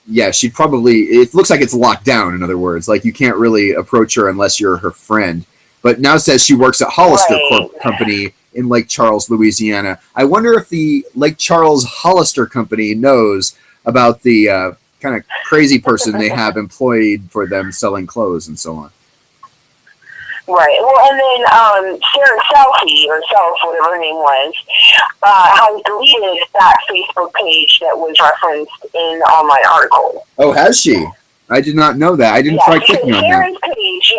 it looks like it's locked down, in other words. Like, you can't really approach her unless you're her friend. But now says she works at Hollister Company in Lake Charles, Louisiana. I wonder if the Lake Charles Hollister Company knows about the kind of crazy person they have employed for them selling clothes and so on. Right. Well, and then Sarah Selfie, or Self, whatever her name was, has deleted that Facebook page that was referenced in the online article. Oh, has she? I did not know that. I didn't try clicking on that. Sarah's page,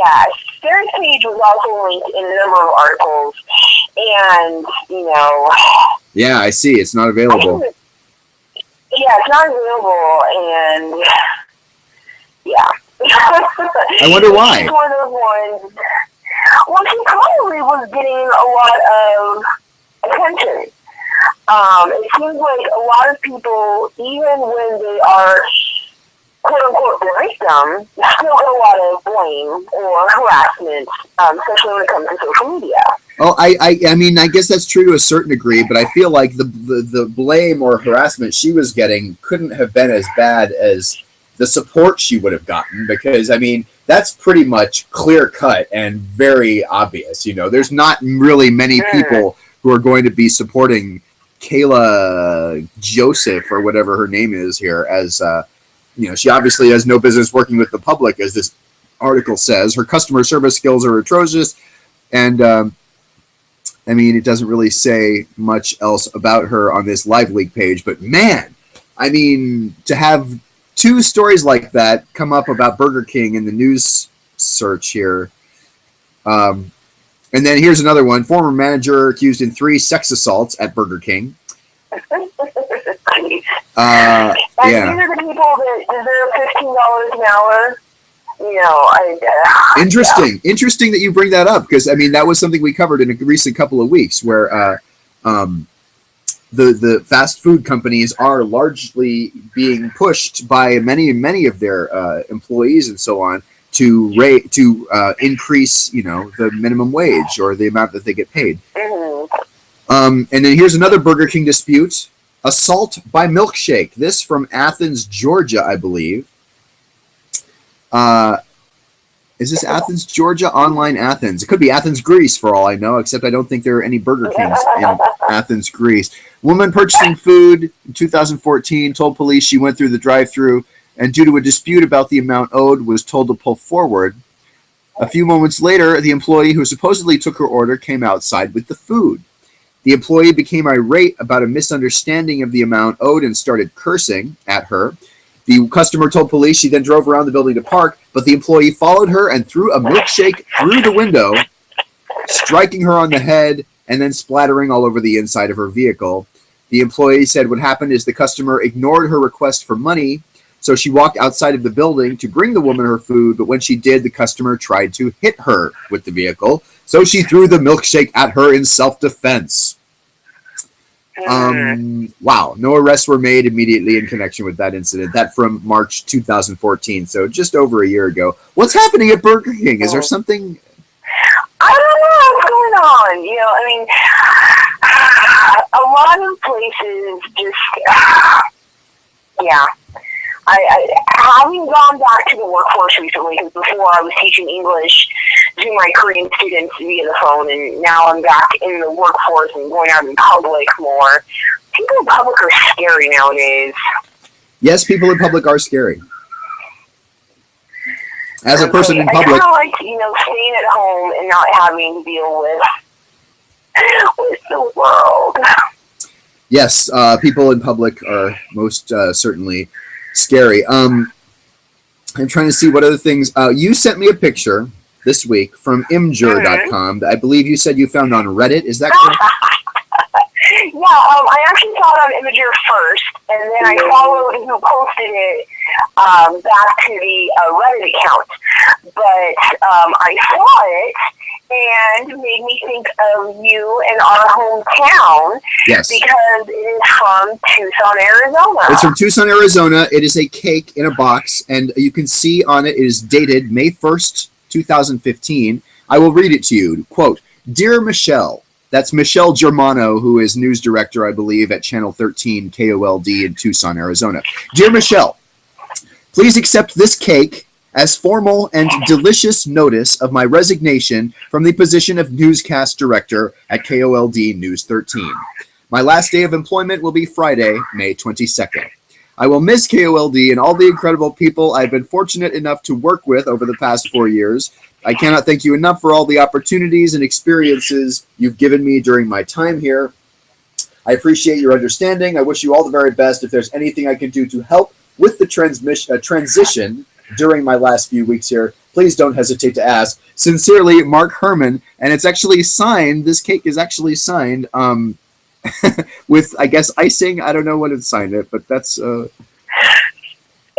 Sarah's page was also linked in a number of articles, and, you know... Yeah, I see. It's not available. It's not available, and... Yeah. I wonder why. She's one of those ones... Well, she probably was getting a lot of attention. It seems like a lot of people, even when they are quote-unquote the victim, still get a lot of blame or harassment, especially when it comes to social media. Oh, I mean, I guess that's true to a certain degree, but I feel like the blame or harassment she was getting couldn't have been as bad as the support she would have gotten, because, I mean, that's pretty much clear-cut and very obvious. You know, there's not really many people who are going to be supporting Kayla Joseph, or whatever her name is here, as, you know, she obviously has no business working with the public, as this article says. Her customer service skills are atrocious, and, I mean, it doesn't really say much else about her on this Live Leak page, but man, I mean, to have two stories like that come up about Burger King in the news search here. And then here's another one. Former manager accused in 3 sex assaults at Burger King. And Yeah. these are the people that deserve $15 an hour. You know, Interesting that you bring that up, because I mean that was something we covered in a recent couple of weeks, where the fast food companies are largely being pushed by many of their employees and so on to increase, you know, the minimum wage or the amount that they get paid. And then here's another Burger King dispute: assault by milkshake. This from Athens, Georgia, I believe. Is this Athens, Georgia? Online Athens. It could be Athens, Greece, for all I know, except I don't think there are any Burger Kings in Athens, Greece. Woman purchasing food in 2014 told police she went through the drive-thru and due to a dispute about the amount owed was told to pull forward. A few moments later, the employee who supposedly took her order came outside with the food. The employee became irate about a misunderstanding of the amount owed and started cursing at her. The customer told police she then drove around the building to park, but the employee followed her and threw a milkshake through the window, striking her on the head and then splattering all over the inside of her vehicle. The employee said what happened is the customer ignored her request for money, so she walked outside of the building to bring the woman her food, but when she did, the customer tried to hit her with the vehicle, so she threw the milkshake at her in self-defense. Wow, no arrests were made immediately in connection with that incident. That from March 2014, so just over a year ago. What's happening at Burger King? Is there something? I don't know what's going on. You know, I mean, a lot of places just, yeah. I having gone back to the workforce recently, because before I was teaching English to my Korean students via the phone, and now I'm back in the workforce and going out in public more. People in public are scary nowadays. Yes, people in public are scary. As a person in public, I kind of like, you know, staying at home and not having to deal with the world. Yes, people in public are most certainly scary. I'm trying to see what other things. You sent me a picture this week from imgur.com that I believe you said you found on Reddit. Is that correct? Yeah, I actually saw it on Imager first, and then I followed who posted it back to the Reddit account. But I saw it, and it made me think of you and our hometown. Yes. Because it is from Tucson, Arizona. It's from Tucson, Arizona. It is a cake in a box, and you can see on it is dated May 1st, 2015. I will read it to you. Quote, "Dear Michelle," that's Michelle Germano, who is news director, I believe, at Channel 13 KOLD in Tucson, Arizona. "Dear Michelle, please accept this cake as formal and delicious notice of my resignation from the position of newscast director at KOLD News 13. My last day of employment will be Friday, May 22nd. I will miss KOLD and all the incredible people I've been fortunate enough to work with over the past 4 years. I cannot thank you enough for all the opportunities and experiences you've given me during my time here. I appreciate your understanding. I wish you all the very best. If there's anything I can do to help with the transition during my last few weeks here, please don't hesitate to ask. Sincerely, Mark Herman." And it's actually signed. This cake is actually signed with, I guess, icing. I don't know what it's signed at, but that's...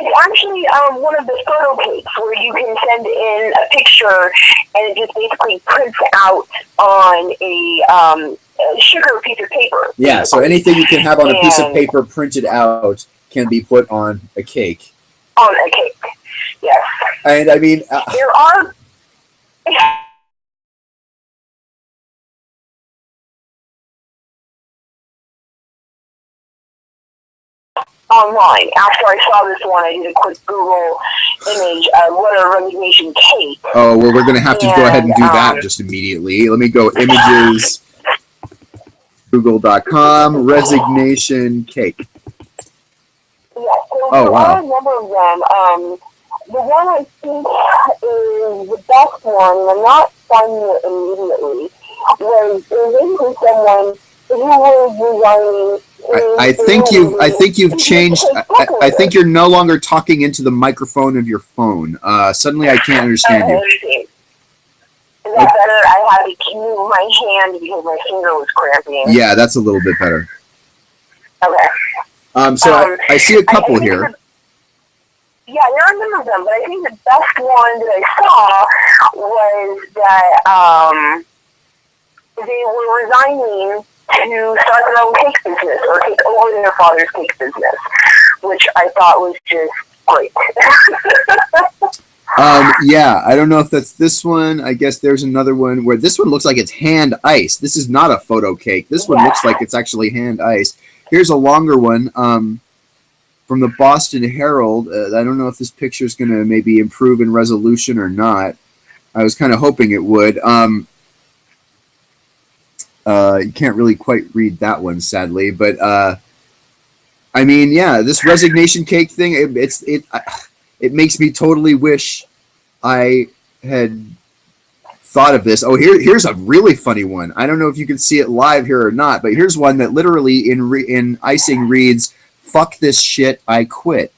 It's actually one of the photo cakes where you can send in a picture and it just basically prints out on a sugar piece of paper. Yeah, so anything you can have on a piece of paper printed out can be put on a cake. On a cake, yes. And I mean... there are... online. After I saw this one, I did a quick Google image of what a resignation cake. Oh, well, we're going to have to go ahead and do that just immediately. Let me go images, google.com, resignation cake. Yeah, so there are a number of them. The one I think is the best one, and I'm not finding it immediately, was basically someone who was resigning. I think you've changed. I think you're no longer talking into the microphone of your phone. Suddenly, I can't understand you. Is that better? I had to move my hand because my finger was cramping. Yeah, that's a little bit better. Okay. So I see a couple here. Yeah, there are a number of them, but I think the best one that I saw was that they were resigning to start their own cake business or take over their father's cake business, which I thought was just great. Yeah, I don't know if that's this one. I guess there's another one where this one looks like it's hand ice. This is not a photo cake. This one looks like it's actually hand ice. Here's a longer one from the Boston Herald. I don't know if this picture is going to maybe improve in resolution or not. I was kind of hoping it would. You can't really quite read that one, sadly. But, I mean, yeah, this resignation cake thing, it makes me totally wish I had thought of this. Oh, here's a really funny one. I don't know if you can see it live here or not, but here's one that literally in icing reads, "Fuck this shit, I quit."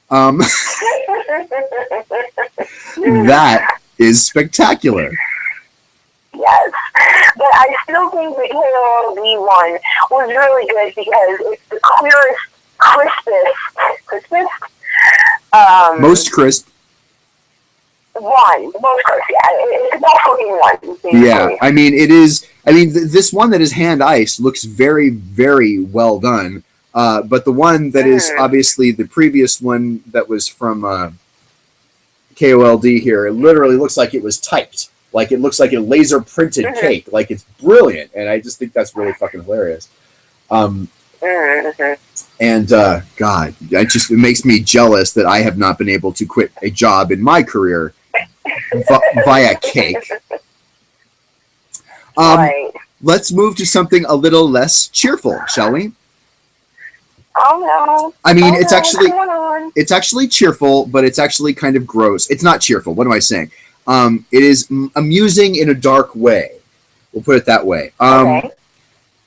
That is spectacular. Yes, but I still think the KOLD one was really good because it's the crispest, Most crisp. Most crisp, yeah. It's the best looking one. Basically. Yeah, I mean, it is. I mean, this one that is hand iced looks very, very well done. But the one that is obviously the previous one that was from KOLD here, it literally looks like it was typed. Like it looks like a laser printed cake. Like it's brilliant. And I just think that's really fucking hilarious. And God, it makes me jealous that I have not been able to quit a job in my career via cake. Right. Let's move to something a little less cheerful, shall we? Oh no! I mean, it's actually cheerful, but it's actually kind of gross. It's not cheerful. What am I saying? It is amusing in a dark way. We'll put it that way. Okay.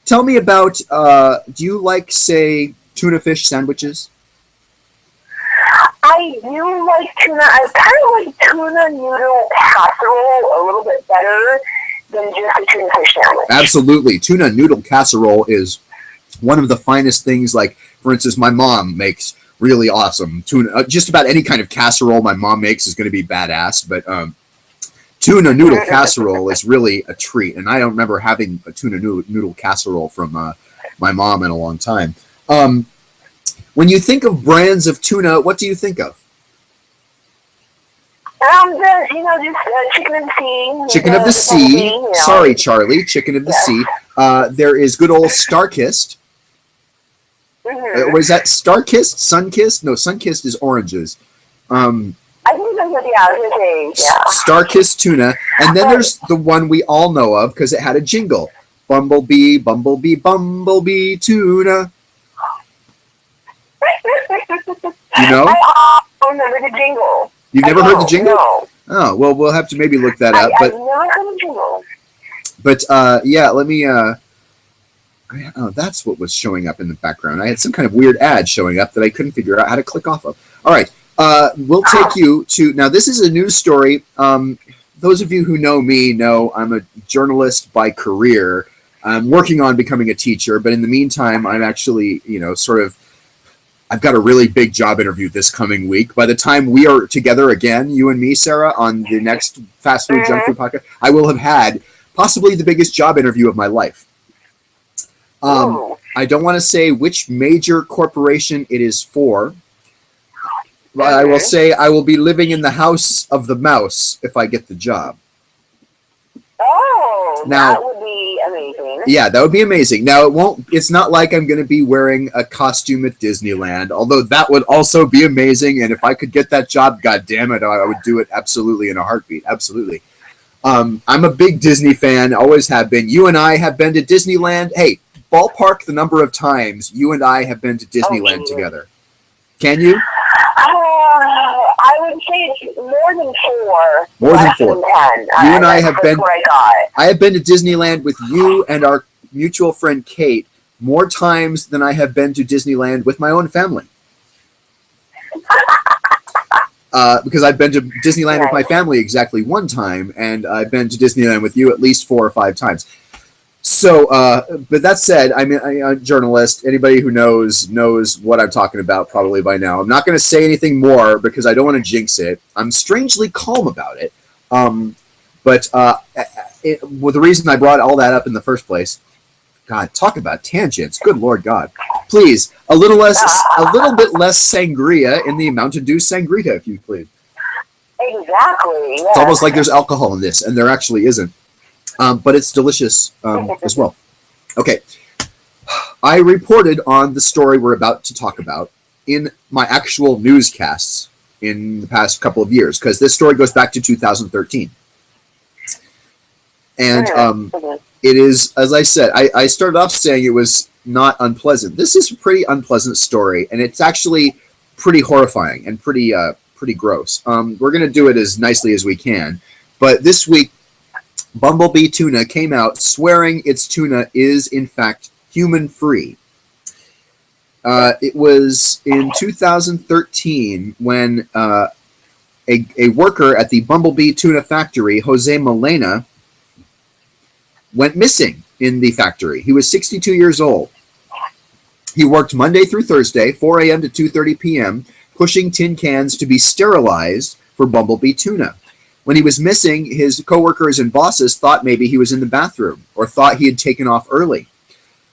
Tell me about. Do you like, say, tuna fish sandwiches? I do like tuna. I kind of like tuna noodle casserole a little bit better than just a tuna fish sandwich. Absolutely, tuna noodle casserole is one of the finest things. Like, for instance, my mom makes really awesome tuna. Just about any kind of casserole my mom makes is going to be badass, but tuna noodle casserole is really a treat. And I don't remember having a tuna noodle casserole from my mom in a long time. When you think of brands of tuna, what do you think of? Just chicken of the sea. Chicken of the sea. Sorry, Charlie. Chicken of the sea. There is good old Starkist. Was that Starkist? Sunkist? No, Sunkist is oranges. I think that's Starkist tuna. And then there's the one we all know of because it had a jingle. Bumblebee, Bumblebee, Bumblebee Tuna. You know? I remember the jingle. You've never heard the jingle? No. Oh, well, we'll have to maybe look that up. I've never heard the jingle. But, yeah, let me... oh, that's what was showing up in the background. I had some kind of weird ad showing up that I couldn't figure out how to click off of. All right. We'll take you to... Now, this is a news story. Those of you who know me know I'm a journalist by career. I'm working on becoming a teacher, but in the meantime, I'm actually, I've got a really big job interview this coming week. By the time we are together again, you and me, Sarah, on the next fast food, junk food podcast, I will have had possibly the biggest job interview of my life. I don't want to say which major corporation it is for, but I will say I will be living in the house of the mouse if I get the job. Oh, now, that would be amazing. Yeah, that would be amazing. Now, it's not like I'm going to be wearing a costume at Disneyland, although that would also be amazing, and if I could get that job, God damn it, I would do it absolutely in a heartbeat, absolutely. I'm a big Disney fan, always have been. You and I have been to Disneyland. Hey, ballpark the number of times you and I have been to Disneyland together. Can you? I would say it's more than 4. More than 4. Than 10. You and I have been. I have been to Disneyland with you and our mutual friend Kate more times than I have been to Disneyland with my own family. Because I've been to Disneyland with my family exactly 1 time, and I've been to Disneyland with you at least 4 or 5 times. So, but that said, I'm a journalist. Anybody who knows what I'm talking about probably by now. I'm not going to say anything more because I don't want to jinx it. I'm strangely calm about it. But well, the reason I brought all that up in the first place, God, talk about tangents. Good Lord God. Please, a little bit less sangria in the Mountain Dew Sangrita, if you please. Exactly. Yeah. It's almost like there's alcohol in this, and there actually isn't. But it's delicious as well. Okay. I reported on the story we're about to talk about in my actual newscasts in the past couple of years, because this story goes back to 2013. And it is, as I said, I started off saying it was not unpleasant. This is a pretty unpleasant story, and it's actually pretty horrifying and pretty gross. We're going to do it as nicely as we can. But this week, Bumblebee Tuna came out swearing its tuna is, in fact, human-free. It was in 2013 when a worker at the Bumblebee Tuna factory, Jose Molina, went missing in the factory. He was 62 years old. He worked Monday through Thursday, 4 a.m. to 2:30 p.m., pushing tin cans to be sterilized for Bumblebee Tuna. When he was missing, his coworkers and bosses thought maybe he was in the bathroom or thought he had taken off early.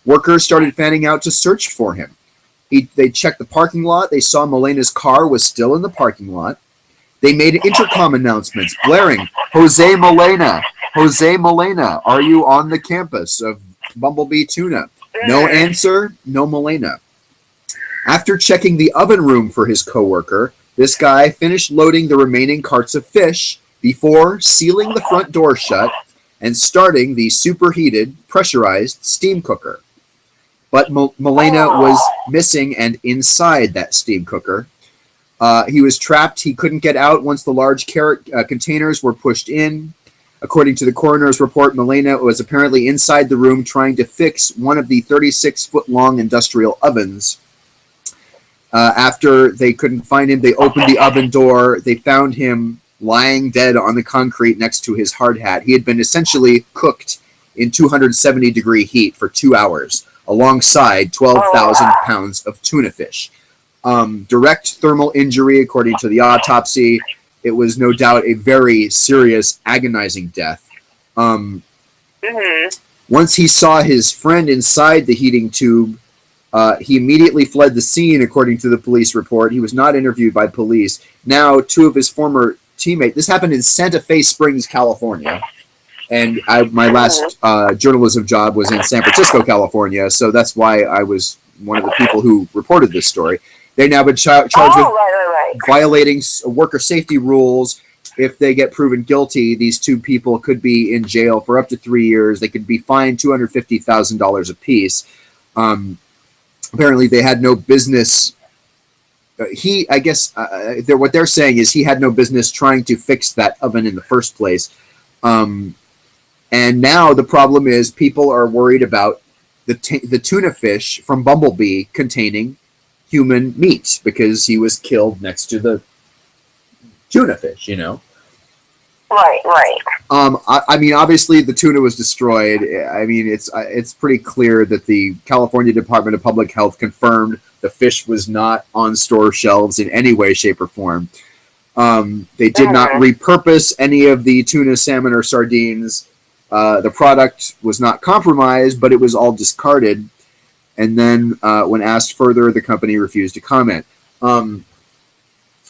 Workers started fanning out to search for him. They checked the parking lot. They saw Molina's car was still in the parking lot. They made intercom announcements blaring, "Jose Molina, Jose Molina, are you on the campus of Bumblebee Tuna?" No answer, no Molina. After checking the oven room for his coworker, this guy finished loading the remaining carts of fish before sealing the front door shut and starting the superheated, pressurized steam cooker. But Molina was missing and inside that steam cooker. He was trapped. He couldn't get out once the large containers were pushed in. According to the coroner's report, Molina was apparently inside the room trying to fix one of the 36-foot-long industrial ovens. After they couldn't find him, they opened the oven door. They found him lying dead on the concrete next to his hard hat. He had been essentially cooked in 270-degree heat for 2 hours, alongside 12,000 pounds of tuna fish. Direct thermal injury, according to the autopsy. It was no doubt a very serious, agonizing death. Once he saw his friend inside the heating tube, he immediately fled the scene, according to the police report. He was not interviewed by police. Now, two of his former teammates... This happened in Santa Fe Springs, California. And my last journalism job was in San Francisco, California, so that's why I was one of the people who reported this story. They've now been charged with violating worker safety rules. If they get proven guilty, these two people could be in jail for up to 3 years. They could be fined $250,000 apiece. Apparently, they had no business. What they're saying is he had no business trying to fix that oven in the first place. And now the problem is people are worried about the tuna fish from Bumblebee containing human meat because he was killed next to the tuna fish, you know? Right. I mean, obviously the tuna was destroyed. I mean, it's pretty clear that the California Department of Public Health confirmed the fish was not on store shelves in any way, shape, or form. They did not repurpose any of the tuna, salmon, or sardines. The product was not compromised, but it was all discarded. And then when asked further, the company refused to comment.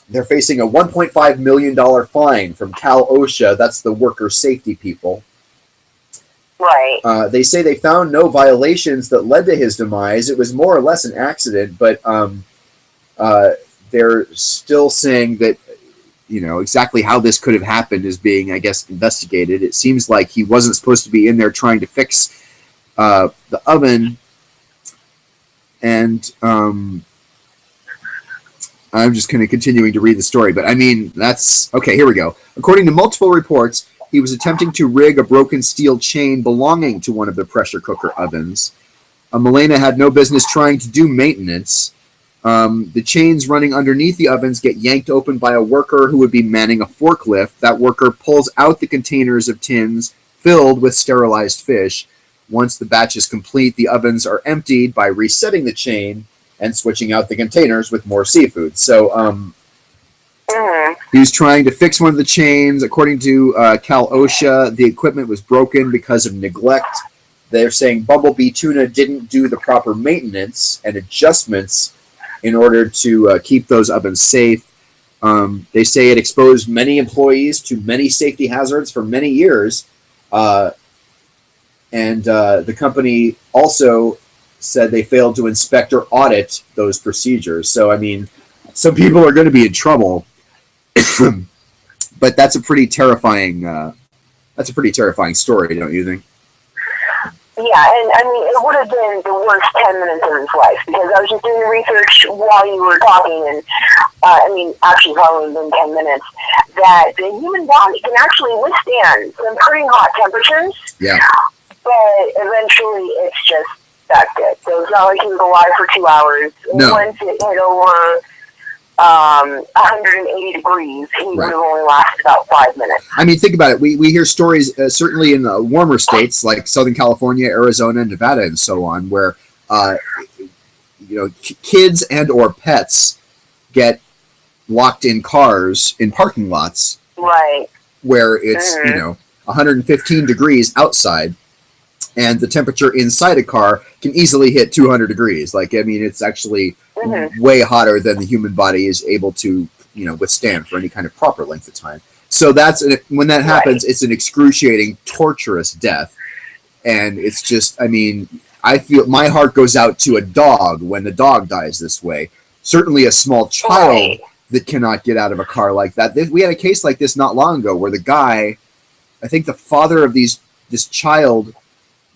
They're facing a $1.5 million fine from Cal OSHA. That's the worker safety people. Right. They say they found no violations that led to his demise. It was more or less an accident, but they're still saying that, you know, exactly how this could have happened is being, I guess, investigated. It seems like he wasn't supposed to be in there trying to fix the oven. And I'm just kind of continuing to read the story. But, I mean, that's... Okay, here we go. According to multiple reports, he was attempting to rig a broken steel chain belonging to one of the pressure cooker ovens. Molina had no business trying to do maintenance. The chains running underneath the ovens get yanked open by a worker who would be manning a forklift. That worker pulls out the containers of tins filled with sterilized fish. Once the batch is complete, the ovens are emptied by resetting the chain and switching out the containers with more seafood. So he was trying to fix one of the chains. According to Cal OSHA, the equipment was broken because of neglect. They're saying Bumblebee Tuna didn't do the proper maintenance and adjustments in order to keep those ovens safe. They say it exposed many employees to many safety hazards for many years. And the company also said they failed to inspect or audit those procedures. So, I mean, some people are going to be in trouble. But that's a pretty terrifying story, don't you think? Yeah, and I mean, it would have been the worst 10 minutes of his life, because I was just doing research while you were talking, and I mean, actually probably been 10 minutes, that the human body can actually withstand some pretty hot temperatures. Yeah. But eventually it's just, that's it. So it's not like he was alive for 2 hours. No. Once it hit over 180 degrees, he would have only lasted about 5 minutes. I mean, think about it. We hear stories, certainly in the warmer states like Southern California, Arizona, Nevada, and so on, where kids and or pets get locked in cars in parking lots, right? Where it's 115 degrees outside, and the temperature inside a car can easily hit 200 degrees. Like, I mean, it's actually way hotter than the human body is able to, withstand for any kind of proper length of time. So when that happens, it's an excruciating, torturous death. And it's just, I mean, I feel my heart goes out to a dog when the dog dies this way. Certainly a small child that cannot get out of a car like that. We had a case like this not long ago where the guy, I think the father of this child,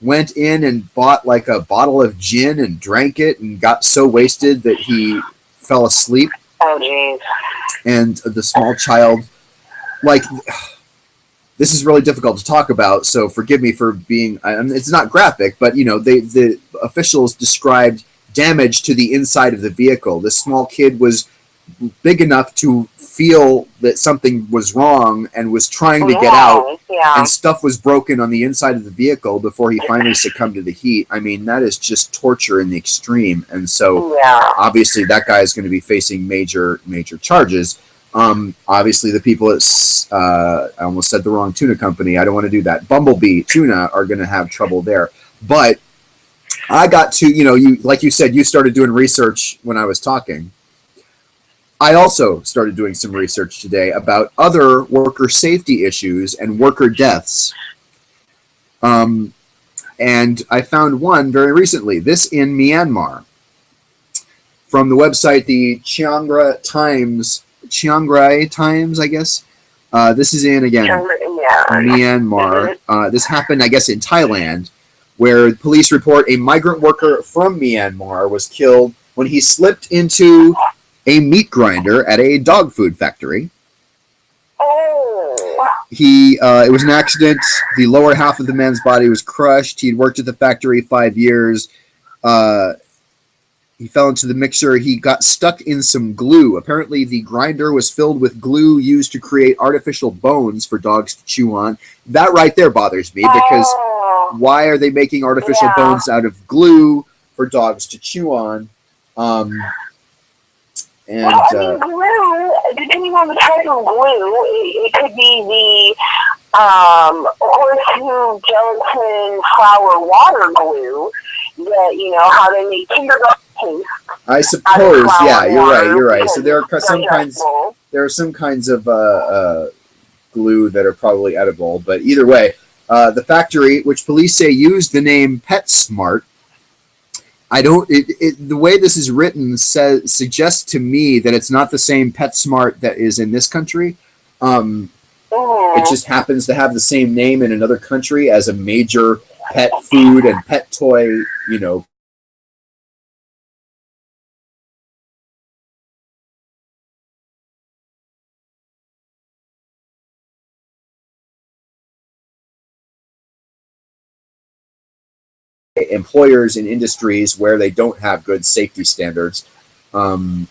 went in and bought like a bottle of gin and drank it and got so wasted that he fell asleep. Oh, jeez. And the small child, like, this is really difficult to talk about, so forgive me for being, it's not graphic, but, the officials described damage to the inside of the vehicle. This small kid was big enough to feel that something was wrong and was trying to get out, and stuff was broken on the inside of the vehicle before he finally succumbed to the heat. I mean, that is just torture in the extreme. And so obviously that guy is going to be facing major charges. Obviously the people at, I almost said the wrong tuna company. I don't want to do that. Bumblebee Tuna are going to have trouble there. But I got to, like you said, you started doing research when I was talking. I also started doing some research today about other worker safety issues and worker deaths. And I found one very recently, this in Myanmar. From the website, the Chiang Rai Times, I guess. This is in, again, Myanmar. This happened, I guess, in Thailand, where police report a migrant worker from Myanmar was killed when he slipped into a meat grinder at a dog food factory. It was an accident. The lower half of the man's body was crushed. He'd worked at the factory 5 years. He fell into the mixer. He got stuck in some glue. Apparently, the grinder was filled with glue used to create artificial bones for dogs to chew on. That right there bothers me, because why are they making artificial bones out of glue for dogs to chew on? Well, I mean, glue, depending on the type of glue, it could be the horseshoe gelatin flour water glue that, how they make kindergarten paste. I suppose, you're right. So there are some kinds of glue that are probably edible, but either way, the factory, which police say used the name PetSmart, the way this is written suggests to me that it's not the same PetSmart that is in this country. It just happens to have the same name in another country as a major pet food and pet toy, employers in industries where they don't have good safety standards. And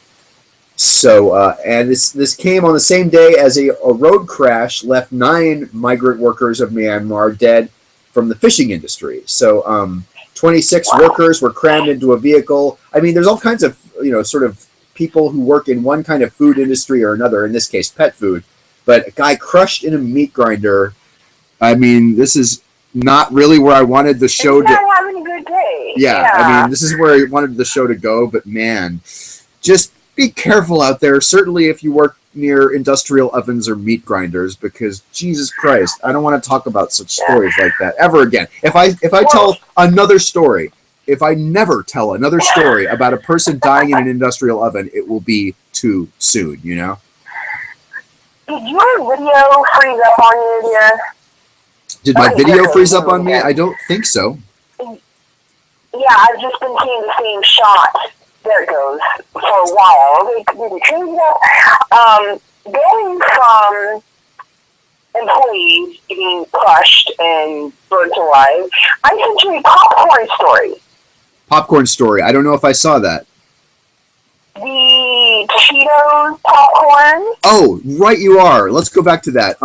this came on the same day as a road crash left 9 migrant workers of Myanmar dead from the fishing industry. So 26 workers were crammed into a vehicle. I mean, there's all kinds of, sort of people who work in one kind of food industry or another, in this case, pet food. But a guy crushed in a meat grinder. I mean, this is not really where I wanted the show to... Not having a good day. Yeah, I mean, this is where I wanted the show to go, but man, just be careful out there, certainly if you work near industrial ovens or meat grinders, because Jesus Christ, I don't want to talk about such stories like that ever again. If I tell another story, if I never tell another story about a person dying in an industrial oven, it will be too soon, you know? Did your video freeze up on you here? Did my video freeze up on me? I don't think so. Yeah, I've just been seeing the same shot. There it goes. For a while. Did it change that? Going from employees getting crushed and burnt alive, I sent you a popcorn story. Popcorn story. I don't know if I saw that. The Cheetos popcorn. Oh, right you are. Let's go back to that.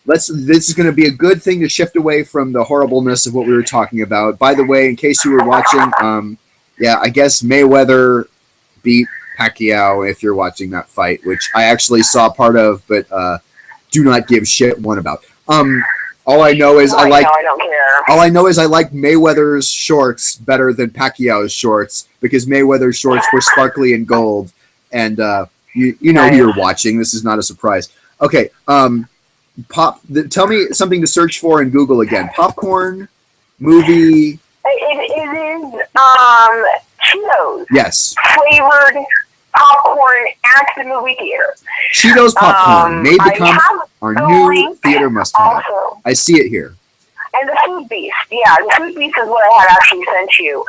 This is going to be a good thing to shift away from the horribleness of what we were talking about. By the way, in case you were watching, I guess Mayweather beat Pacquiao if you're watching that fight, which I actually saw part of, but do not give shit one about. All I know is I don't care. All I know is I like Mayweather's shorts better than Pacquiao's shorts because Mayweather's shorts were sparkly and gold, and you know who you're watching. This is not a surprise. Okay, tell me something to search for in Google again. Popcorn, movie. It is Cheetos. Yes. Flavored popcorn at the movie theater. Cheetos popcorn may become our new theater must-have. I see it here. And the Food Beast. Yeah, the Food Beast is what I had actually sent you.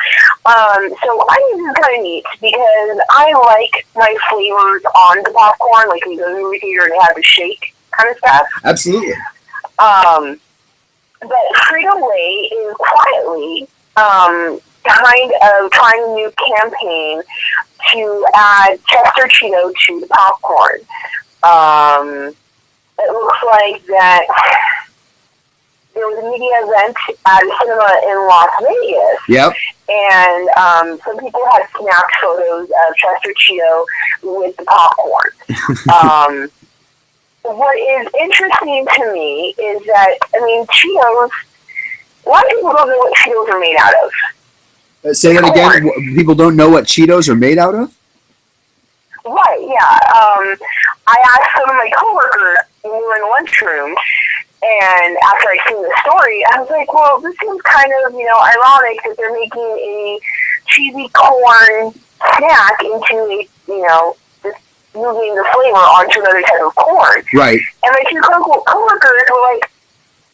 So I think this is kind of neat because I like my flavors on the popcorn, like when you go to the movie theater and they have the shake kind of stuff. Absolutely. But Frito-Lay is quietly kind of trying a new campaign to add Chester Cheeto to the popcorn. It looks like that there was a media event at a cinema in Las Vegas. Yep. And some people had snapped photos of Chester Cheeto with the popcorn. What is interesting to me is that, I mean, Cheetos, a lot of people don't know what Cheetos are made out of. Say that again? People don't know what Cheetos are made out of? Right, yeah. I asked some of my coworkers when we were in the lunchroom, and after I seen the story, I was like, well, this seems kind of, ironic that they're making a cheesy corn snack into a, just moving the flavor onto another type of corn. Right. And my two coworkers were like,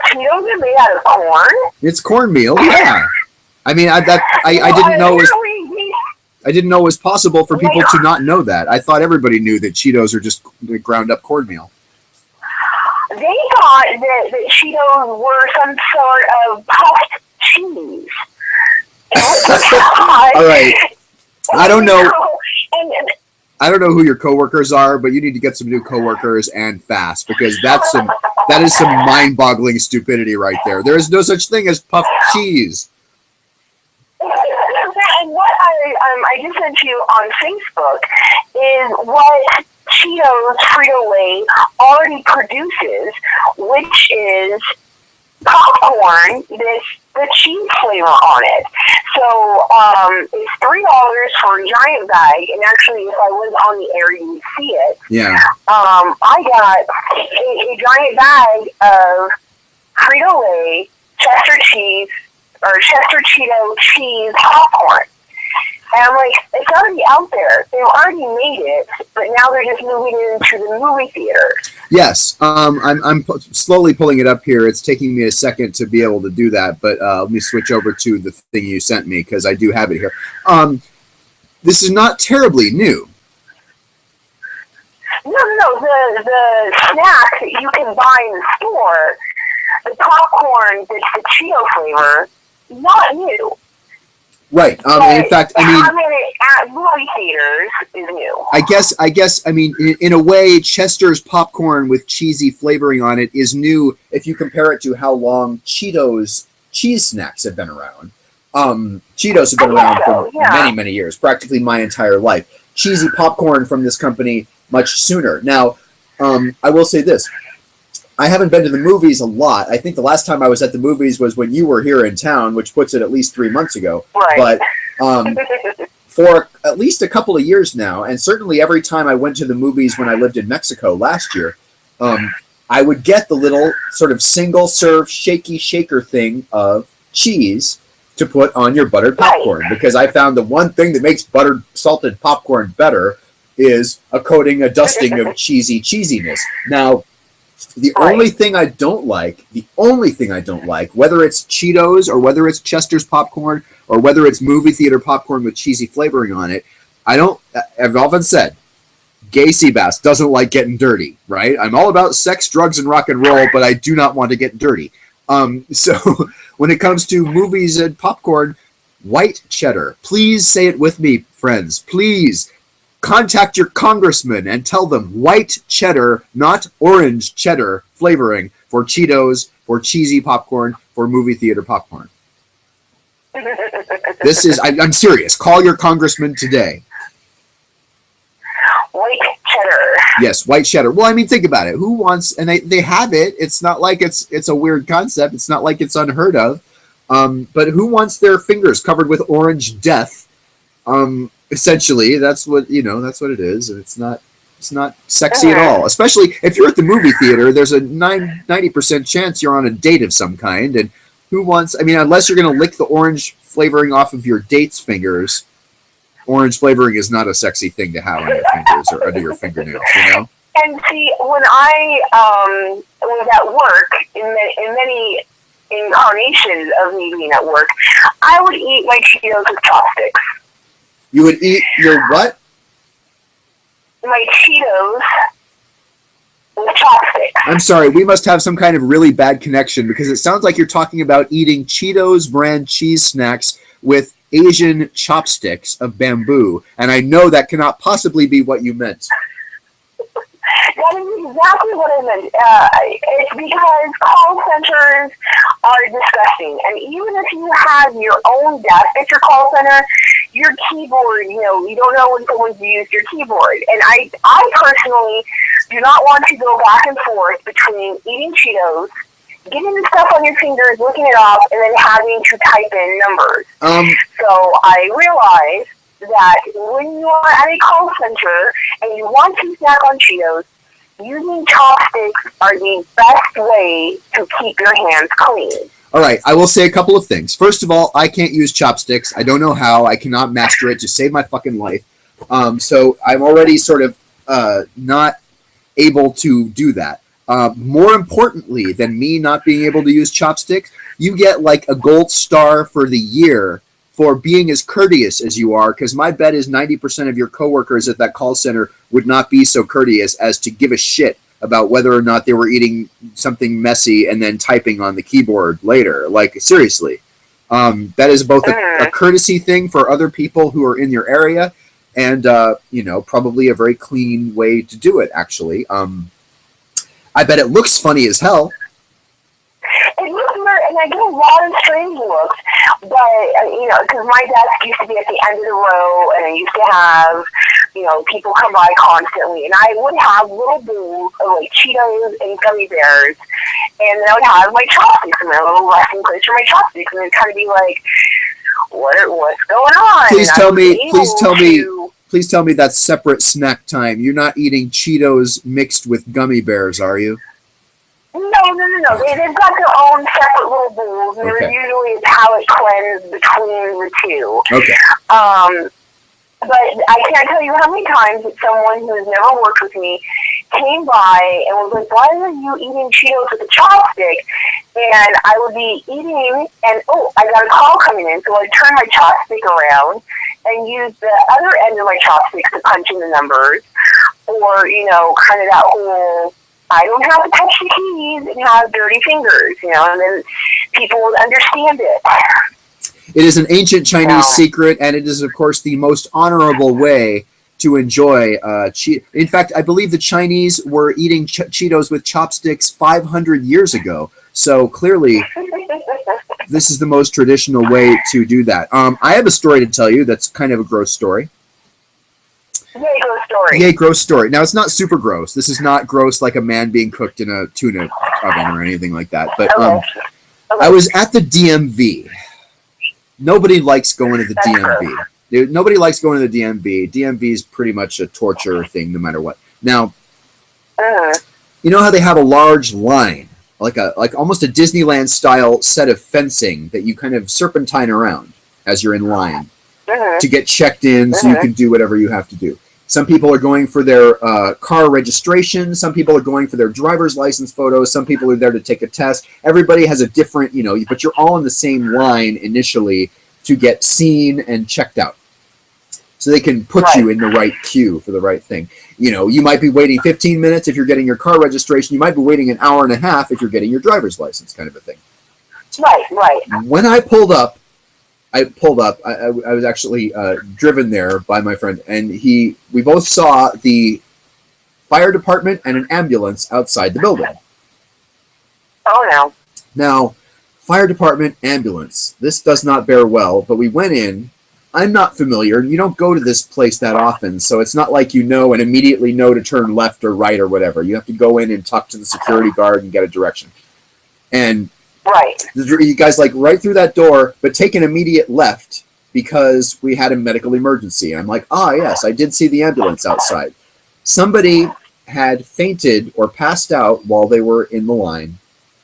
Cheetos are made out of corn? It's cornmeal, yeah. I mean, I didn't know I didn't know it was possible for people to not know that. I thought everybody knew that Cheetos are just ground up cornmeal. They thought that Cheetos were some sort of puffed cheese. All right. I don't know. I don't know who your coworkers are, but you need to get some new coworkers and fast because that is some mind-boggling stupidity right there. There is no such thing as puffed cheese. And what I just sent you on Facebook is what Cheetos Frito-Lay already produces, which is popcorn with the cheese flavor on it. So it's $3 for a giant bag, and actually, if I was on the air, you would see it. Yeah. I got a giant bag of Frito-Lay Chester cheese or Chester Cheeto cheese popcorn. And I'm like, it's already out there. They've already made it, but now they're just moving it into the movie theater. Yes, I'm slowly pulling it up here. It's taking me a second to be able to do that, but let me switch over to the thing you sent me because I do have it here. This is not terribly new. No. The snack that you can buy in the store, the popcorn that's the Cheeto flavor, not new. Right. In fact, I mean, having it at movie theaters is new. I guess. I mean, in a way, Chester's popcorn with cheesy flavoring on it is new if you compare it to how long Cheetos cheese snacks have been around. Cheetos have been around for many years, practically my entire life. Cheesy popcorn from this company much sooner. Now, I will say this. I haven't been to the movies a lot. I think the last time I was at the movies was when you were here in town, which puts it at least 3 months ago. Right. But for at least a couple of years now, and certainly every time I went to the movies when I lived in Mexico last year, I would get the little sort of single-serve shaky shaker thing of cheese to put on your buttered popcorn, because I found the one thing that makes buttered salted popcorn better is a dusting of cheesy cheesiness. Now, the only thing I don't like, whether it's Cheetos or whether it's Chester's popcorn or whether it's movie theater popcorn with cheesy flavoring on it, I've often said, gay Seabass doesn't like getting dirty, right? I'm all about sex, drugs, and rock and roll, but I do not want to get dirty. So when it comes to movies and popcorn, white cheddar. Please say it with me, friends. Please contact your congressman and tell them white cheddar, not orange cheddar flavoring for Cheetos, for cheesy popcorn, for movie theater popcorn. I'm serious. Call your congressman today. White cheddar. Yes, white cheddar. Well, I mean, think about it. Who wants, and they have it. It's not like it's a weird concept. It's not like it's unheard of. But who wants their fingers covered with orange death? Essentially, that's what it is. And it's not sexy at all. Especially if you're at the movie theater, there's a 90% chance you're on a date of some kind. And who wants, I mean, unless you're going to lick the orange flavoring off of your date's fingers, orange flavoring is not a sexy thing to have on your fingers or under your fingernails, you know? And see, when I was at work, in many incarnations of me being at work, I would eat my Cheetos with chopsticks. You would eat your what? My Cheetos with chopsticks. I'm sorry, we must have some kind of really bad connection, because it sounds like you're talking about eating Cheetos brand cheese snacks with Asian chopsticks of bamboo, and I know that cannot possibly be what you meant. That is exactly what I meant. It's because call centers are disgusting, and even if you have your own desk at your call center, your keyboard, you don't know when someone's used your keyboard. And I personally do not want to go back and forth between eating Cheetos, getting the stuff on your fingers, looking it up, and then having to type in numbers. So I realized that when you are at a call center and you want to snack on Cheetos, using chopsticks are the best way to keep your hands clean. All right, I will say a couple of things. First of all, I can't use chopsticks. I don't know how. I cannot master it to save my fucking life. So I'm already sort of not able to do that. More importantly than me not being able to use chopsticks, you get like a gold star for the year for being as courteous as you are, because my bet is 90% of your coworkers at that call center would not be so courteous as to give a shit about whether or not they were eating something messy and then typing on the keyboard later. Like, seriously. That is both a courtesy thing for other people who are in your area and, probably a very clean way to do it, actually. I bet it looks funny as hell. It looks weird, and I get a lot of strange looks, but, because my desk used to be at the end of the row, and I used to have, people come by constantly, and I would have little bowls of, like, Cheetos and gummy bears, and then I would have my chopsticks in my little resting place for my chopsticks, and it'd kind of be like, what's going on? Please tell me that's separate snack time. You're not eating Cheetos mixed with gummy bears, are you? No. They've got their own separate little bowls, and there's usually a palate cleanse between the two. Okay. But I can't tell you how many times that someone who has never worked with me came by and was like, why are you eating Cheetos with a chopstick? And I would be eating, and I got a call coming in, so I'd turn my chopstick around and use the other end of my chopsticks to punch in the numbers, or, kind of that whole, I don't have to touch the keys and have dirty fingers, and then people would understand it. It is an ancient Chinese secret, and it is, of course, the most honorable way to enjoy Cheetos. In fact, I believe the Chinese were eating Cheetos with chopsticks 500 years ago. So clearly, this is the most traditional way to do that. I have a story to tell you that's kind of a gross story. Yay, gross story. Yay, gross story. Now, it's not super gross. This is not gross like a man being cooked in a tuna oven or anything like that. But I was at the DMV. Nobody likes going to the DMV. Dude, nobody likes going to the DMV. DMV is pretty much a torture thing no matter what. Now, you know how they have a large line, like almost a Disneyland style set of fencing that you kind of serpentine around as you're in line to get checked in so you can do whatever you have to do. Some people are going for their car registration. Some people are going for their driver's license photos. Some people are there to take a test. Everybody has a different, but you're all in the same line initially to get seen and checked out. So they can put you in the right queue for the right thing. You might be waiting 15 minutes if you're getting your car registration. You might be waiting an hour and a half if you're getting your driver's license, kind of a thing. Right. When I pulled up, I was actually driven there by my friend, and we both saw the fire department and an ambulance outside the building. Oh, no. Now, fire department, ambulance. This does not bear well, but we went in. I'm not familiar, and you don't go to this place that often, so it's not like and immediately know to turn left or right or whatever. You have to go in and talk to the security guard and get a direction. And you guys right through that door, but take an immediate left because we had a medical emergency. And I'm like, yes, I did see the ambulance outside. Somebody had fainted or passed out while they were in the line,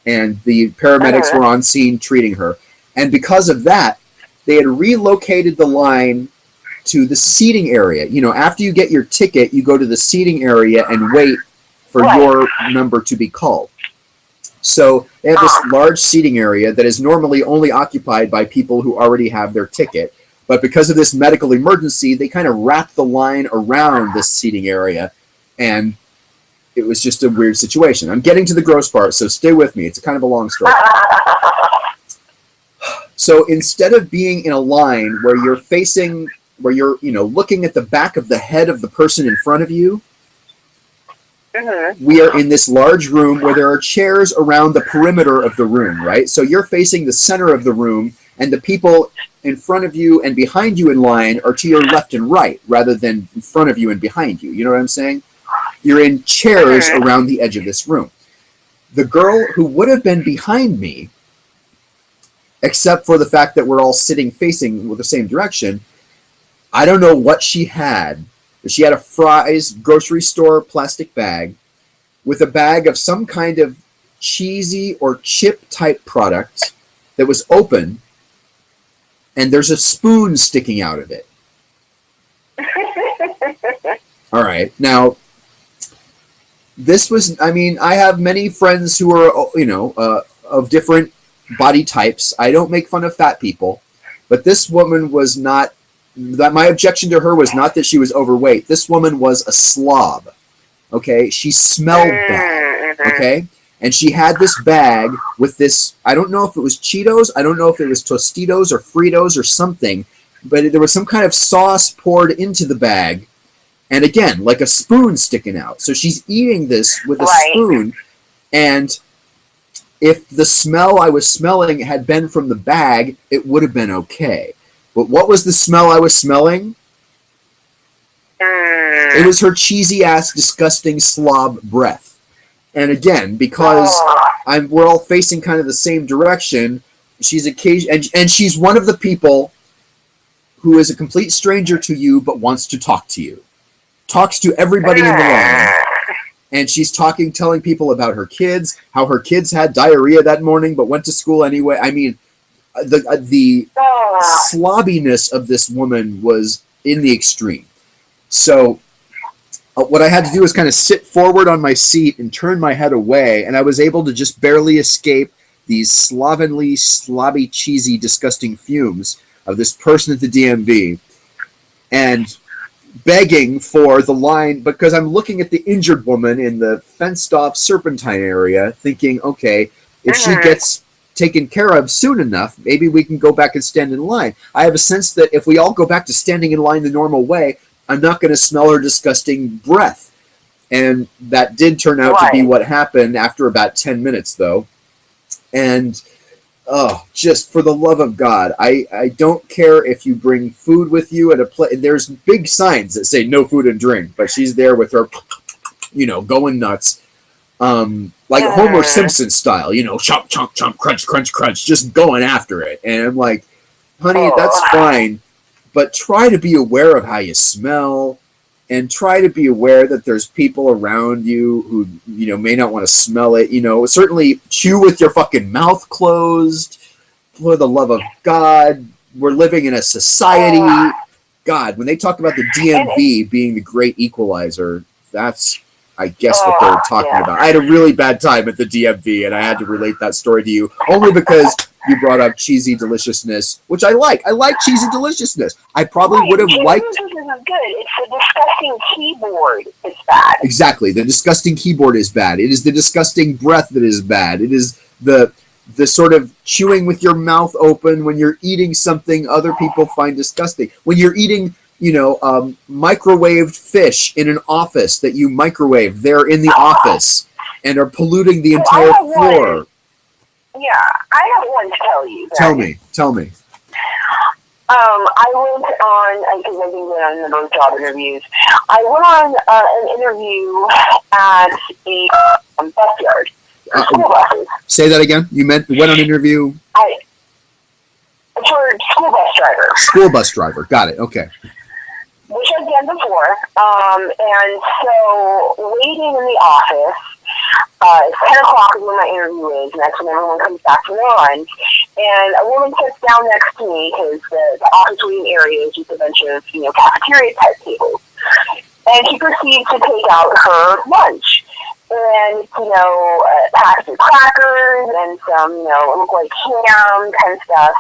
and the paramedics were on scene treating her. And because of that, they had relocated the line to the seating area. After you get your ticket, you go to the seating area and wait for your number to be called. So they have this large seating area that is normally only occupied by people who already have their ticket. But because of this medical emergency, they kind of wrapped the line around this seating area. And it was just a weird situation. I'm getting to the gross part, so stay with me. It's kind of a long story. So instead of being in a line where you're looking at the back of the head of the person in front of you, we are in this large room where there are chairs around the perimeter of the room, right? So you're facing the center of the room, and the people in front of you and behind you in line are to your left and right, rather than in front of you and behind you. You know what I'm saying? You're in chairs around the edge of this room. The girl who would have been behind me, except for the fact that we're all sitting facing with the same direction, I don't know what she had, but she had a Fry's grocery store plastic bag with a bag of some kind of cheesy or chip type product that was open, and there's a spoon sticking out of it. All right. Now, I have many friends who are, of different body types. I don't make fun of fat people, but this woman was not, my objection to her was not that she was overweight. This woman was a slob. Okay. She smelled bad. Okay. And she had this bag with this, I don't know if it was Cheetos. I don't know if it was Tostitos or Fritos or something, but there was some kind of sauce poured into the bag. And again, like a spoon sticking out. So she's eating this with a spoon, and if the smell I was smelling had been from the bag, it would have been okay. But what was the smell I was smelling? It was her cheesy-ass, disgusting slob breath. And again, because we're all facing kind of the same direction, she's and she's one of the people who is a complete stranger to you but wants to talk to you. Talks to everybody in the line. And she's telling people about her kids, how her kids had diarrhea that morning but went to school anyway. I mean, the slobbiness of this woman was in the extreme. So what I had to do was kind of sit forward on my seat and turn my head away, and I was able to just barely escape these slovenly, slobby, cheesy, disgusting fumes of this person at the DMV. And begging for the line, because I'm looking at the injured woman in the fenced-off serpentine area, thinking, okay, if she gets taken care of soon enough, maybe we can go back and stand in line. I have a sense that if we all go back to standing in line the normal way, I'm not going to smell her disgusting breath. And that did turn out to be what happened after about 10 minutes, though. And Oh, just for the love of God. I don't care if you bring food with you at a place. There's big signs that say no food and drink, but she's there with her, going nuts. Like Homer Simpson style, chomp, chomp, chomp, crunch, crunch, crunch, just going after it. And I'm like, honey, that's fine, but try to be aware of how you smell, and try to be aware that there's people around you who, may not want to smell it. Certainly chew with your fucking mouth closed. For the love of God, we're living in a society. God, when they talk about the DMV being the great equalizer, that's, I guess, what they're talking about. I had a really bad time at the DMV, and I had to relate that story to you, only because you brought up cheesy deliciousness, which I like. I like cheesy deliciousness. I probably would have liked... Cheesy deliciousness is good. It's the disgusting keyboard that's bad. Exactly. The disgusting keyboard is bad. It is the disgusting breath that is bad. It is the sort of chewing with your mouth open when you're eating something other people find disgusting. When you're eating... microwaved fish in an office that you microwave there in the office and are polluting the entire floor. Yeah, I have one to tell you. Tell me. I went on, because I've been going on a number of job interviews, I went on an interview at a bus yard, school buses. Say that again? You went on an interview? For school bus driver. School bus driver, got it, okay. Which I've done before, and so waiting in the office, it's 10 o'clock is when my interview is, and that's when everyone comes back from their lunch, and a woman sits down next to me, because the office waiting area is just a bunch of, cafeteria type tables, and she proceeds to take out her lunch, and, packs of crackers, and some, look like ham kind of stuff,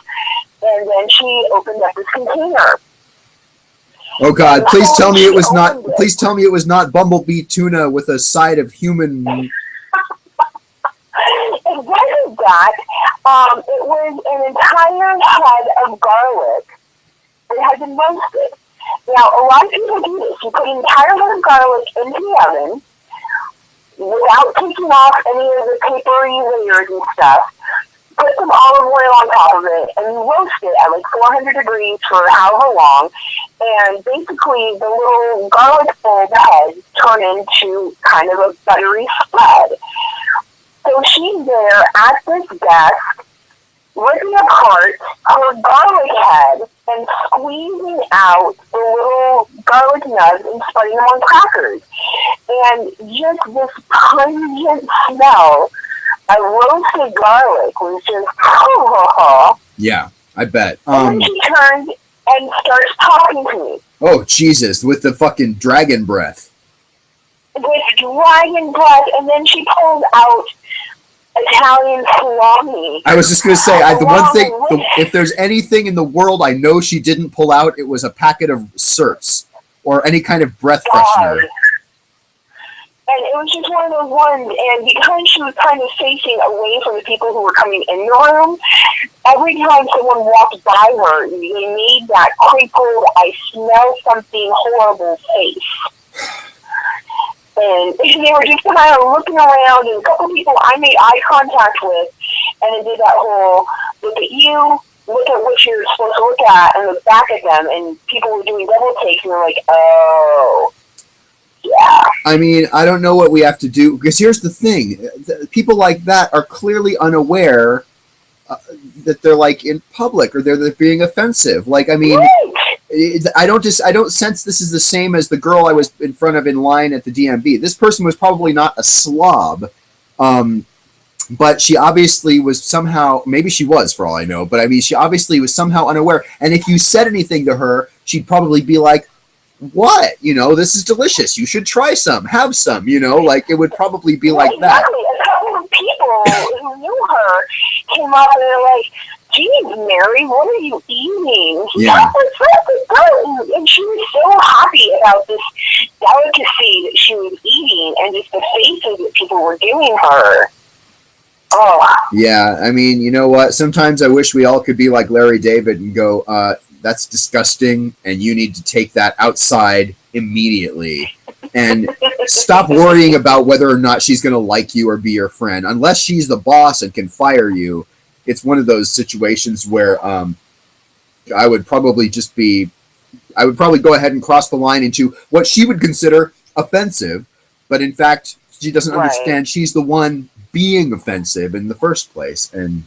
and then she opened up this container. Oh God! Please tell me it was not. Please tell me it was not Bumblebee Tuna with a side of human. It wasn't that. It was an entire head of garlic that had been roasted. Now, a lot of people do this. You put an entire head of garlic into the oven without taking off any of the papery layers and stuff. Put some olive oil on top of it, and you roast it at like 400 degrees for however long, and basically the little garlic bulb heads turn into kind of a buttery spread. So she's there at this desk, ripping apart her garlic head and squeezing out the little garlic nubs and spreading them on crackers. And just this pungent smell of roasted garlic was just, Yeah, I bet. And then she turns and starts talking to me. Oh, Jesus, with the fucking dragon breath. With dragon breath, and then she pulls out Italian salami. I was just going to say, the one thing, if there's anything in the world I know she didn't pull out, it was a packet of Certs, or any kind of breath freshener. And it was just one of those ones, and because she was kind of facing away from the people who were coming in the room, every time someone walked by her, they made that crinkled, I smell something horrible face. And they were just kind of looking around, and a couple people I made eye contact with, and it did that whole look at you, look at what you're supposed to look at, and look back at them, and people were doing double takes, and they're like, oh... Yeah. I mean, I don't know what we have to do, because here's the thing. People like that are clearly unaware that they're, like, in public, or they're being offensive. Like, I mean, I don't sense this is the same as the girl I was in front of in line at the DMV. This person was probably not a slob, but she obviously was somehow, maybe she was for all I know, but I mean, she obviously was somehow unaware. And if you said anything to her, she'd probably be like, what? This is delicious. You should try some. Have some, like it would probably be like that. Exactly. A couple of people who knew her came up and they're like, geez, Mary, what are you eating? Yeah. And she was so happy about this delicacy that she was eating and just the faces that people were giving her. Oh. Yeah, I mean, you know what? Sometimes I wish we all could be like Larry David and go, that's disgusting, and you need to take that outside immediately. And stop worrying about whether or not she's going to like you or be your friend. Unless she's the boss and can fire you, it's one of those situations where I would probably go ahead and cross the line into what she would consider offensive, but in fact, she doesn't understand she's the one being offensive in the first place. And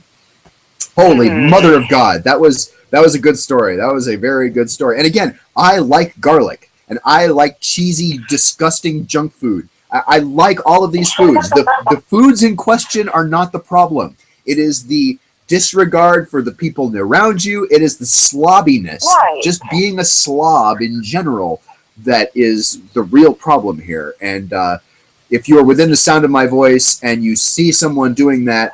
holy mother of God, that was a good story. That was a very good story. And again, I like garlic, and I like cheesy, disgusting junk food. I like all of these foods. The foods in question are not the problem. It is the disregard for the people around you. It is the slobbiness, just being a slob in general, that is the real problem here. And if you're within the sound of my voice and you see someone doing that,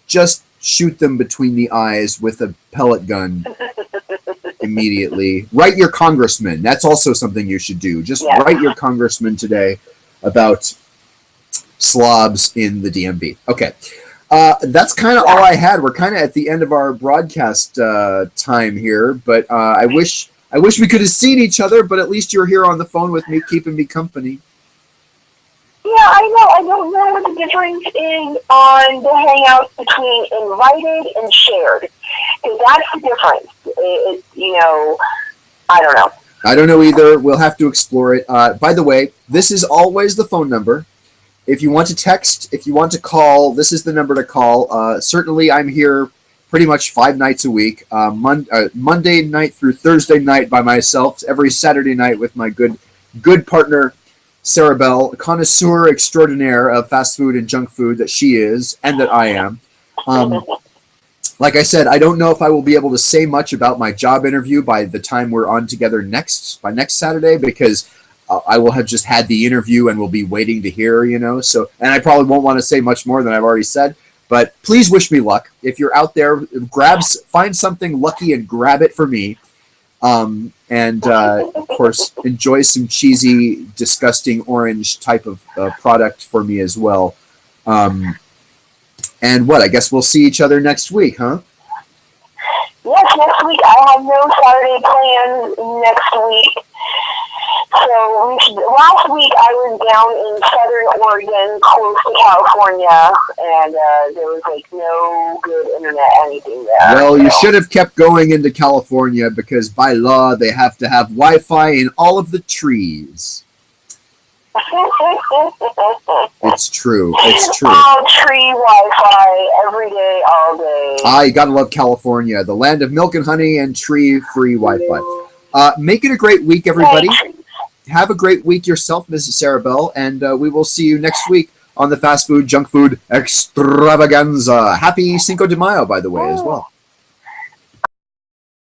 just shoot them between the eyes with a pellet gun immediately. Write your congressman. That's also something you should do. Just write your congressman today about slobs in the DMV. Okay. That's kind of all I had. We're kind of at the end of our broadcast time here, but I wish we could have seen each other, but at least you're here on the phone with me, keeping me company. Yeah, I know. I don't know what the difference is on the hangouts between invited and shared. Because that's the difference. I don't know. I don't know either. We'll have to explore it. By the way, this is always the phone number. If you want to text, if you want to call, this is the number to call. Certainly, I'm here pretty much 5 nights a week. Monday night through Thursday night by myself. Every Saturday night with my good partner, Sarah Bell, connoisseur extraordinaire of fast food and junk food that she is, and that I am. Like I said, I don't know if I will be able to say much about my job interview by the time we're on together next Saturday, because I will have just had the interview and will be waiting to hear, So, and I probably won't want to say much more than I've already said. But please wish me luck. If you're out there, find something lucky and grab it for me. And of course, enjoy some cheesy, disgusting orange type of product for me as well. And I guess we'll see each other next week, huh? Yes, next week. I have no Saturday plan next week. So last week I was down in Southern Oregon, close to California, and there was no good internet anything there. Well, you should have kept going into California, because by law they have to have Wi-Fi in all of the trees. It's true. It's true. All tree Wi-Fi every day, all day. You gotta love California, the land of milk and honey and tree-free Wi-Fi. Make it a great week, everybody. Have a great week yourself, Mrs. Sarah Bell, and we will see you next week on the Fast Food Junk Food Extravaganza. Happy Cinco de Mayo, by the way, as well.